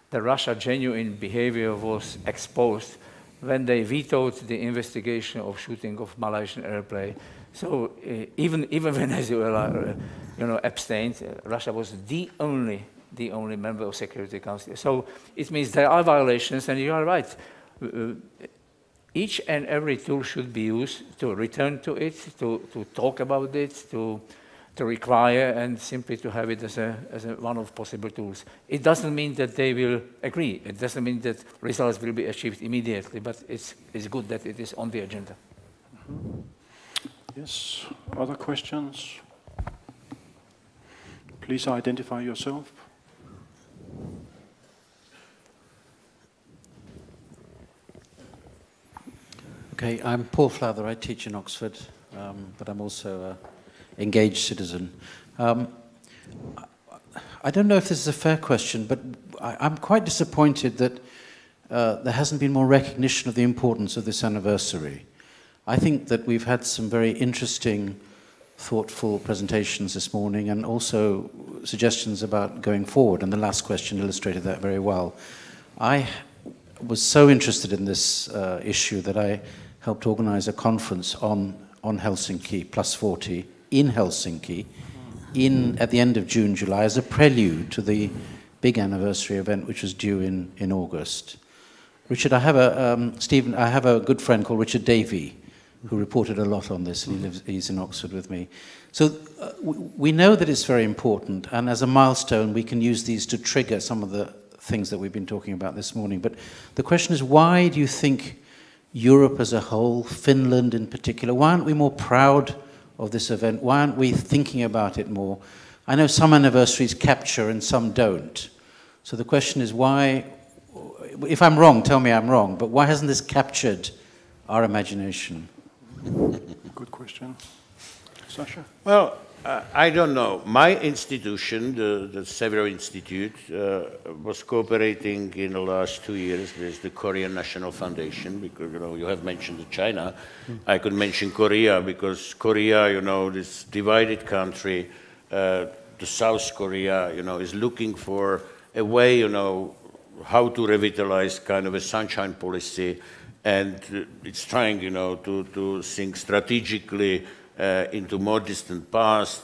the Russia genuine behavior was exposed when they vetoed the investigation of shooting of Malaysian airplane. So even Venezuela, abstained. Russia was the only member of Security Council. So it means there are violations, and you are right. Each and every tool should be used to return to it, to talk about it, to require, and simply to have it as one of possible tools. It doesn't mean that they will agree. It doesn't mean that results will be achieved immediately, but it's good that it is on the agenda. Mm-hmm. Yes, other questions? Please identify yourself. Okay, I'm Paul Flather. I teach in Oxford, but I'm also an engaged citizen. I don't know if this is a fair question, but I'm quite disappointed that there hasn't been more recognition of the importance of this anniversary. I think that we've had some very interesting, thoughtful presentations this morning, and also suggestions about going forward, and the last question illustrated that very well. I was so interested in this issue that I helped organize a conference on Helsinki Plus 40 in Helsinki at the end of June, July, as a prelude to the big anniversary event which was due in August. Richard, I have Stephen, I have a good friend called Richard Davey, who reported a lot on this, and he's in Oxford with me. So we know that it's very important, and as a milestone we can use these to trigger some of the things that we've been talking about this morning. But the question is, why do you think Europe as a whole, Finland in particular, why aren't we more proud of this event? Why aren't we thinking about it more? I know some anniversaries capture and some don't. So the question is why, if I'm wrong, tell me I'm wrong, but why hasn't this captured our imagination? Good question. Sasha? Well, I don't know. My institution, the Severo Institute, was cooperating in the last 2 years with the Korean National Foundation, because, you have mentioned China. I could mention Korea, because Korea, this divided country, the South Korea, is looking for a way, how to revitalize kind of a sunshine policy, and it's trying, to think strategically into more distant past,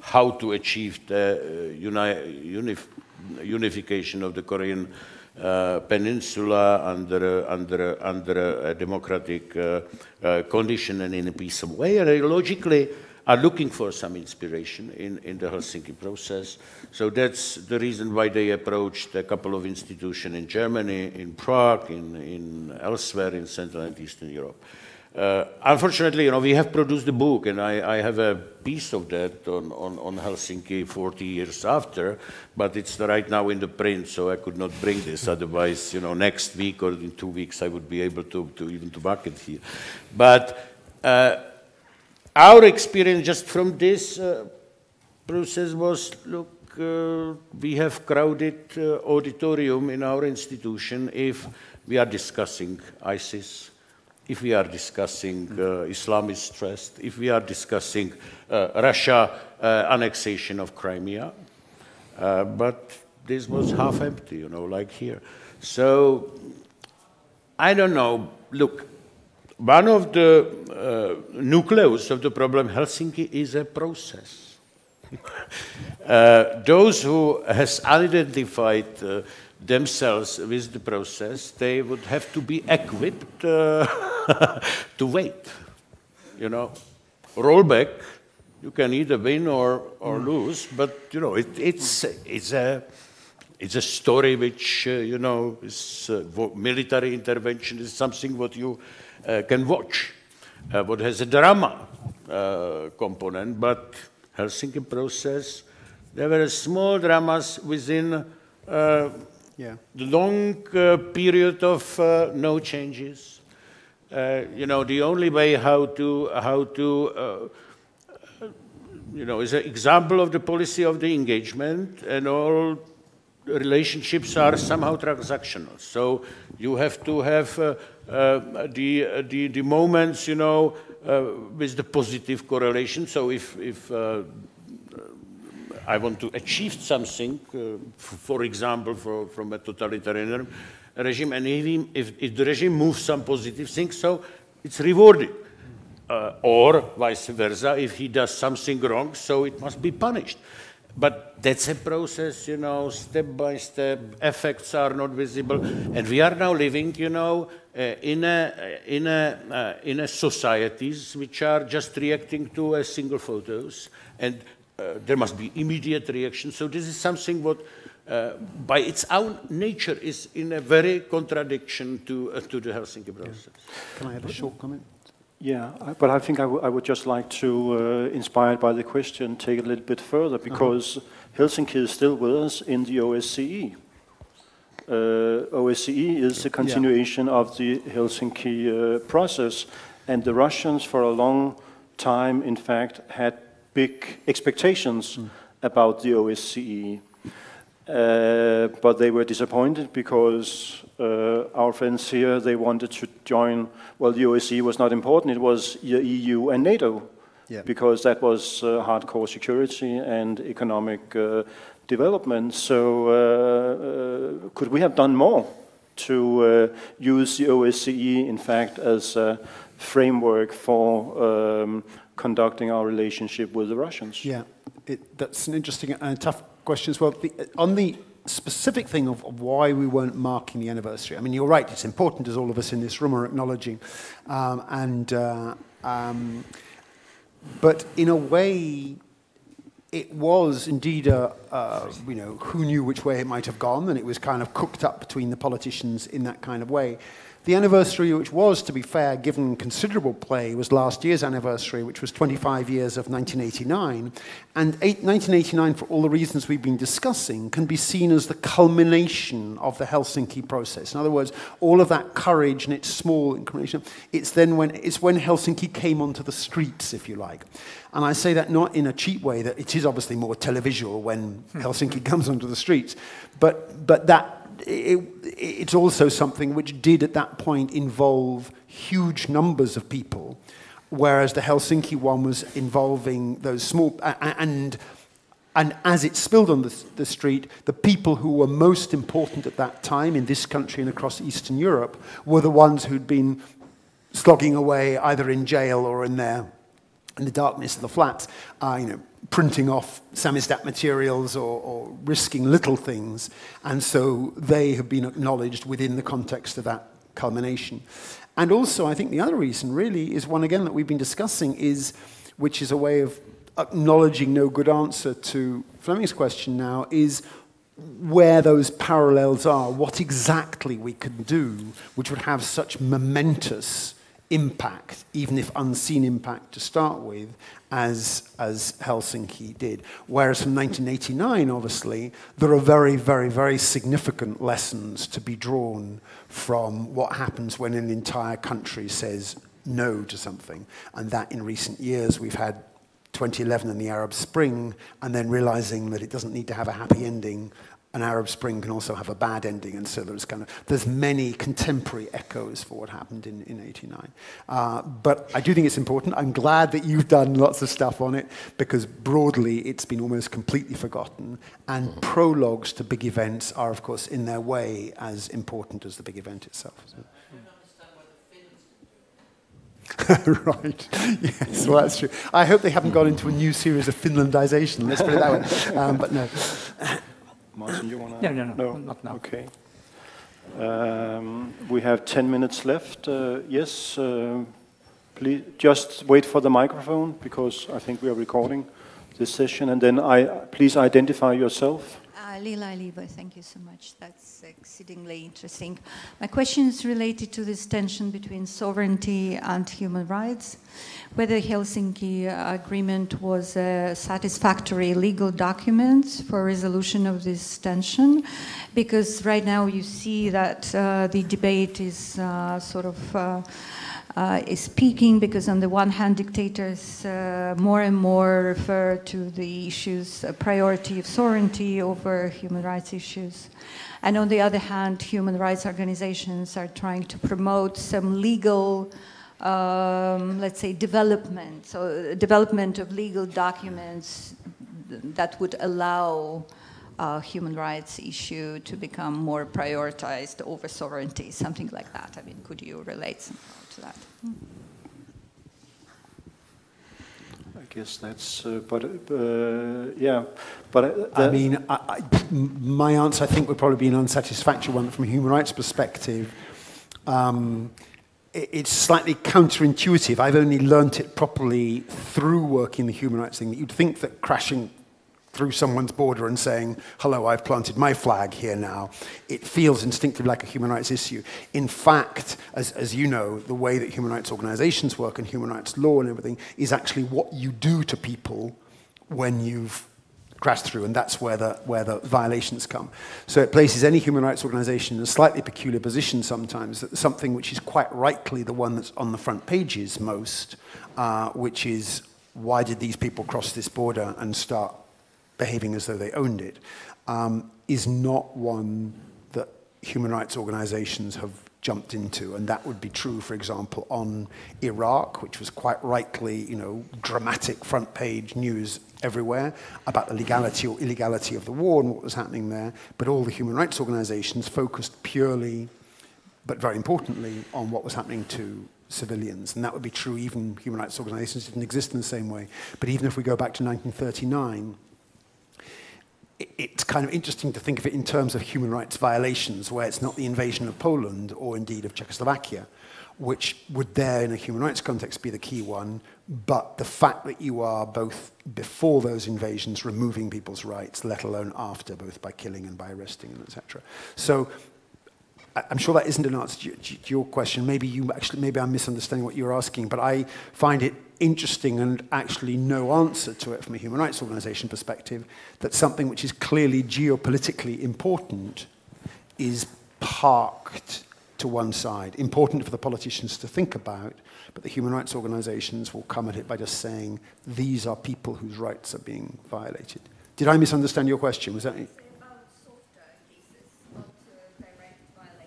how to achieve the unification of the Korean peninsula under a democratic condition and in a peaceful way. And they logically are looking for some inspiration in the Helsinki process. So that's the reason why they approached a couple of institutions in Germany, in Prague, in elsewhere in Central and Eastern Europe. Unfortunately, we have produced a book, and I have a piece of that on Helsinki 40 years after, but it's right now in the print, so I could not bring this. Otherwise, next week or in 2 weeks, I would be able to even to market here. But our experience just from this process was, look, we have crowded auditorium in our institution if we are discussing ISIS, if we are discussing Islamist threat, if we are discussing Russia annexation of Crimea, but this was half empty, like here. So, I don't know, look, one of the nucleus of the problem Helsinki is a process. Those who has identified themselves with the process, they would have to be equipped to wait. Roll back. You can either win or lose, but it's a story which is military intervention is something what you can watch, what has a drama component, but Helsinki process, there were small dramas within the long period of no changes. The only way how to is an example of the policy of the engagement, and all relationships are somehow transactional. So you have to have the moments, with the positive correlation. So if I want to achieve something, for example, from a totalitarian regime, and if the regime moves some positive things, so it's rewarded. Or vice versa, if he does something wrong, so it must be punished. But that's a process, step by step, effects are not visible, and we are now living, in a societies which are just reacting to a single photos, and there must be immediate reaction. So this is something what, by its own nature, is in a very contradiction to the Helsinki process. Can I have a short comment? Yeah, but I think I would just like to, inspired by the question, take it a little bit further, because Helsinki is still with us in the OSCE. OSCE is a continuation of the Helsinki process, and the Russians for a long time, in fact, had big expectations about the OSCE. But they were disappointed because our friends here, they wanted to join, well, the OSCE was not important, it was the EU and NATO, because that was hardcore security and economic development. So could we have done more to use the OSCE, in fact, as a framework for conducting our relationship with the Russians? Yeah, that's an interesting and tough question as well. On the specific thing of why we weren't marking the anniversary, I mean, you're right, it's important, as all of us in this room are acknowledging. But in a way, it was indeed who knew which way it might have gone, and it was kind of cooked up between the politicians in that kind of way. The anniversary, which was, to be fair, given considerable play, was last year's anniversary, which was 25 years of 1989. And 1989, for all the reasons we've been discussing, can be seen as the culmination of the Helsinki process. In other words, all of that courage and its small incrementation, it's when Helsinki came onto the streets, if you like. And I say that not in a cheap way, that it is obviously more televisual when Helsinki comes onto the streets, but that it's also something which did at that point involve huge numbers of people, whereas the Helsinki one was involving those small, and as it spilled on the street, the people who were most important at that time in this country and across Eastern Europe were the ones who'd been slogging away either in jail or in the darkness of the flats, printing off samizdat materials or risking little things. And so they have been acknowledged within the context of that culmination. And also, I think the other reason really is one, again, that we've been discussing which is a way of acknowledging no good answer to Fleming's question now, is where those parallels are, what exactly we can do which would have such momentous impact, even if unseen impact to start with, as Helsinki did. Whereas from 1989, obviously, there are very, very, very significant lessons to be drawn from what happens when an entire country says no to something. And that in recent years, we've had 2011 and the Arab Spring, and then realizing that it doesn't need to have a happy ending. An Arab Spring can also have a bad ending, and so there's many contemporary echoes for what happened in '89. But I do think it's important. I'm glad that you've done lots of stuff on it, because broadly it's been almost completely forgotten, and prologues to big events are, of course, in their way as important as the big event itself. So. Right. Yes, well, that's true. I hope they haven't gone into a new series of Finlandization, let's put it that way. But no. Martin, you want to? No, not now. Okay. We have 10 minutes left. Yes, please just wait for the microphone, because I think we are recording this session. And then please identify yourself. Lila Aliba, thank you so much. That's exceedingly interesting. My question is related to this tension between sovereignty and human rights. Whether the Helsinki Agreement was a satisfactory legal document for resolution of this tension, because right now you see that the debate is is peaking, because on the one hand dictators more and more refer to the issues, priority of sovereignty over human rights issues. And on the other hand, human rights organizations are trying to promote some legal, let's say, development. So development of legal documents that would allow human rights issue to become more prioritized over sovereignty, something like that. I mean, could you relate somehow to that? I guess that's, I mean, my answer, I think, would probably be an unsatisfactory one from a human rights perspective. It's slightly counterintuitive. I've only learnt it properly through working the human rights thing. That you'd think that crashing through someone's border and saying, hello, I've planted my flag here now, it feels instinctively like a human rights issue. In fact, as you know, the way that human rights organizations work and human rights law and everything is actually what you do to people when you've crashed through, and that's where the violations come. So it places any human rights organization in a slightly peculiar position sometimes, that something which is quite rightly the one that's on the front pages most, which is, why did these people cross this border and start behaving as though they owned it, is not one that human rights organizations have jumped into. And that would be true, for example, on Iraq, which was quite rightly, dramatic front page news everywhere about the legality or illegality of the war and what was happening there. But all the human rights organizations focused purely, but very importantly, on what was happening to civilians. And that would be true even human rights organizations didn't exist in the same way. But even if we go back to 1939, it's kind of interesting to think of it in terms of human rights violations, where it's not the invasion of Poland or indeed of Czechoslovakia, which would there in a human rights context be the key one, but the fact that you are both before those invasions removing people's rights, let alone after, both by killing and by arresting, etc. So I'm sure that isn't an answer to your question. Maybe I'm misunderstanding what you're asking, but I find it interesting and actually no answer to it from a human rights organization perspective, that something which is clearly geopolitically important is parked to one side, important for the politicians to think about, but the human rights organizations will come at it by just saying, these are people whose rights are being violated. Did I misunderstand your question? Was that...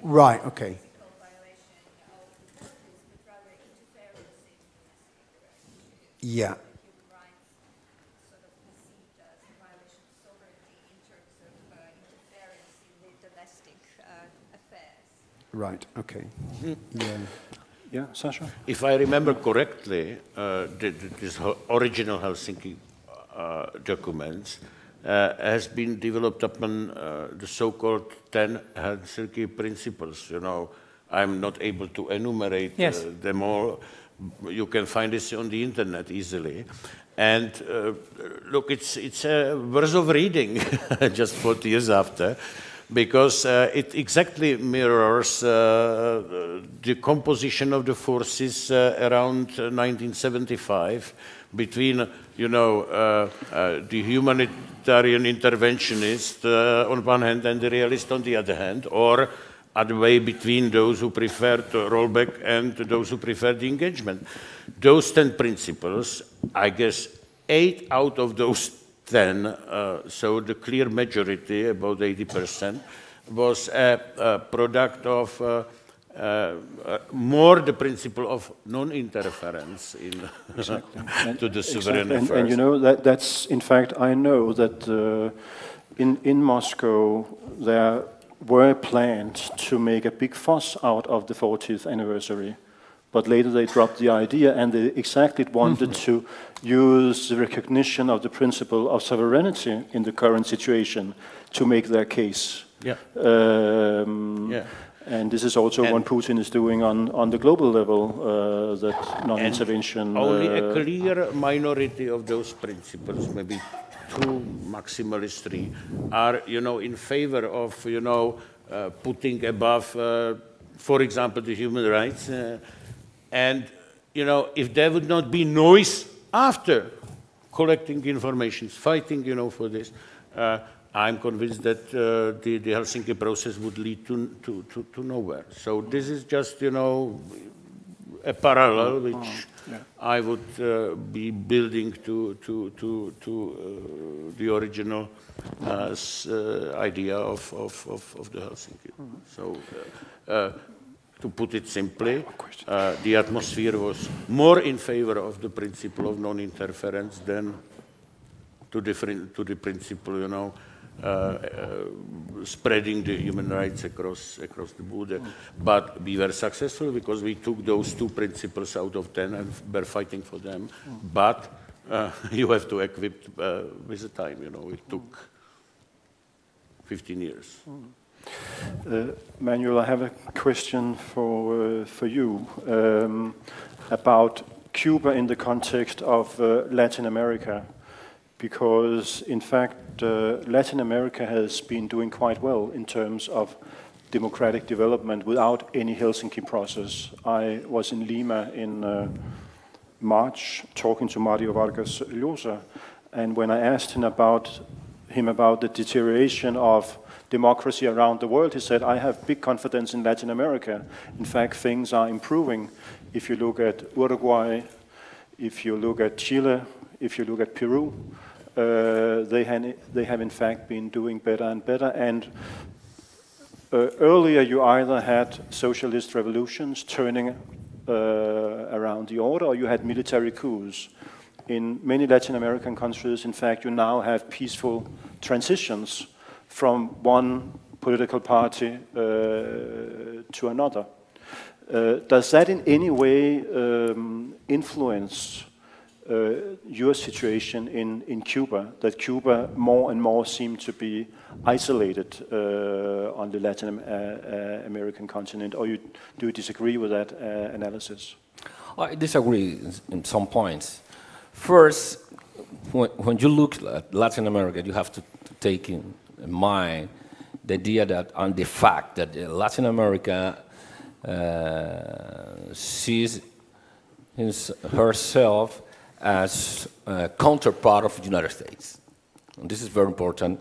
Right, okay. Yeah. Right, okay. Yeah. Yeah, Sasha? If I remember correctly, this original Helsinki documents has been developed upon the so-called 10 Helsinki principles. You know, I'm not able to enumerate them all. You can find this on the internet easily. And look, it's worth of reading just 40 years after, because it exactly mirrors the composition of the forces around 1975 between, you know, the humanitarian interventionist on one hand and the realist on the other hand, or other way between those who preferred rollback and those who preferred the engagement. Those 10 principles, I guess 8 out of those 10, so the clear majority, about 80%, was a product of more the principle of non-interference in to the sovereign affairs. And you know, that's, in fact, I know that in Moscow there were plans to make a big fuss out of the 40th anniversary. But later they dropped the idea, and they exactly wanted to use the recognition of the principle of sovereignty in the current situation to make their case. Yeah. And this is also what Putin is doing on the global level, that non-intervention. Only a clear minority of those principles, maybe 2, maximally 3, are, you know, in favor of, you know, putting above, for example, the human rights. And, you know, if there would not be noise after collecting information, fighting, you know, for this, I'm convinced that the Helsinki process would lead to nowhere. So this is just, you know, a parallel which I would be building to the original idea of the Helsinki. So. To put it simply, the atmosphere was more in favor of the principle of non-interference than to the principle, you know, spreading the human rights across the border. But we were successful because we took those 2 principles out of 10 and were fighting for them. But you have to equip with the time, you know. It took 15 years. Manuel, I have a question for you about Cuba in the context of Latin America, because in fact Latin America has been doing quite well in terms of democratic development without any Helsinki process. I was in Lima in March talking to Mario Vargas Llosa, and when I asked him about the deterioration of democracy around the world, he said, I have big confidence in Latin America. In fact, things are improving. If you look at Uruguay, if you look at Chile, if you look at Peru, they have in fact been doing better and better. And earlier you either had socialist revolutions turning around the order, or you had military coups. In many Latin American countries, in fact, you now have peaceful transitions from one political party to another. Does that in any way influence your situation in Cuba, that Cuba more and more seems to be isolated on the Latin American continent, or do you disagree with that analysis? I disagree in some points. First, when you look at Latin America, you have to take in mind the idea that, and the fact that Latin America sees herself as a counterpart of the United States. And this is very important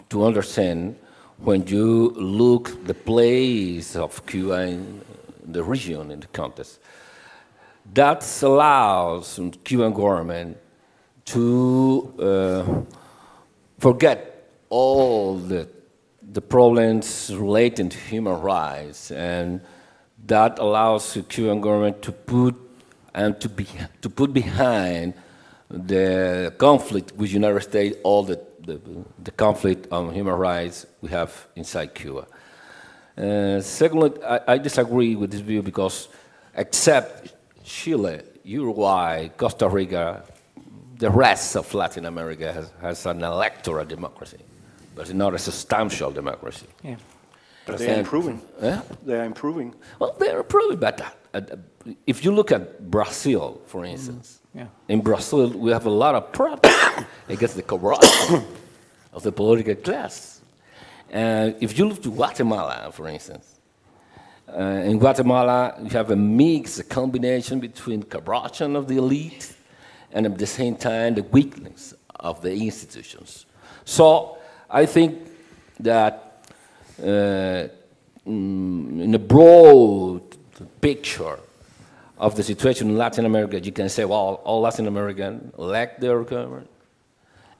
to understand when you look the place of Cuba in the region, in the context. That allows the Cuban government to forget all the problems relating to human rights, and that allows the Cuban government to put behind the conflict with the United States all the conflict on human rights we have inside Cuba. Secondly, I disagree with this view because except Chile, Uruguay, Costa Rica, the rest of Latin America has an electoral democracy, but not a substantial democracy. Yeah. But they are improving. Yeah? They are improving. Well, they are improving, but if you look at Brazil, for instance, in Brazil we have a lot of problems against the corruption of the political class. And if you look to Guatemala, for instance, in Guatemala you have a mix, a combination between corruption of the elite and at the same time the weakness of the institutions. So I think that in a broad picture of the situation in Latin America, you can say, well, all Latin Americans elect their government,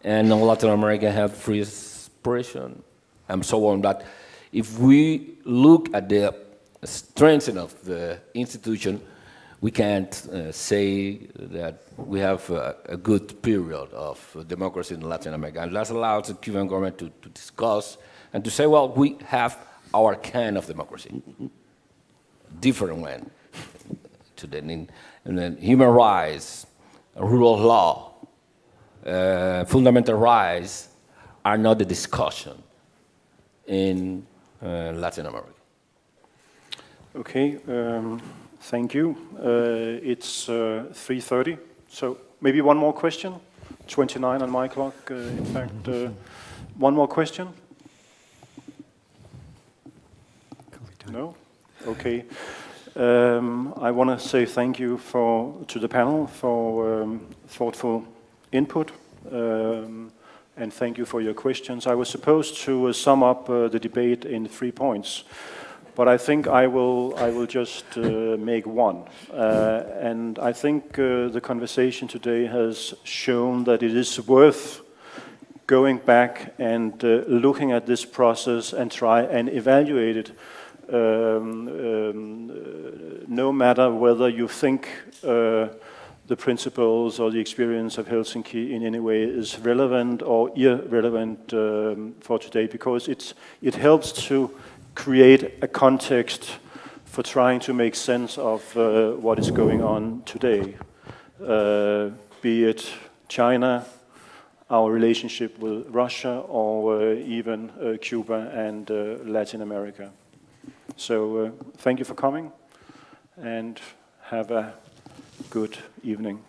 and all Latin America have free expression, and so on. But if we look at the strength of the institution, we can't say that we have a good period of democracy in Latin America. And that allows the Cuban government to discuss and to say, well, we have our kind of democracy, different one. To the human rights, rule of law, fundamental rights are not the discussion in Latin America. Okay, thank you. It's 3:30, so maybe one more question. 29 on my clock, in fact. One more question? No? Okay. I want to say thank you to the panel for thoughtful input, and thank you for your questions. I was supposed to sum up the debate in 3 points, but I think I will just make one. And I think the conversation today has shown that it is worth going back and looking at this process and try and evaluate it. No matter whether you think the principles or the experience of Helsinki in any way is relevant or irrelevant for today, because it helps to create a context for trying to make sense of what is going on today, be it China, our relationship with Russia, or even Cuba and Latin America. So thank you for coming, and have a good evening.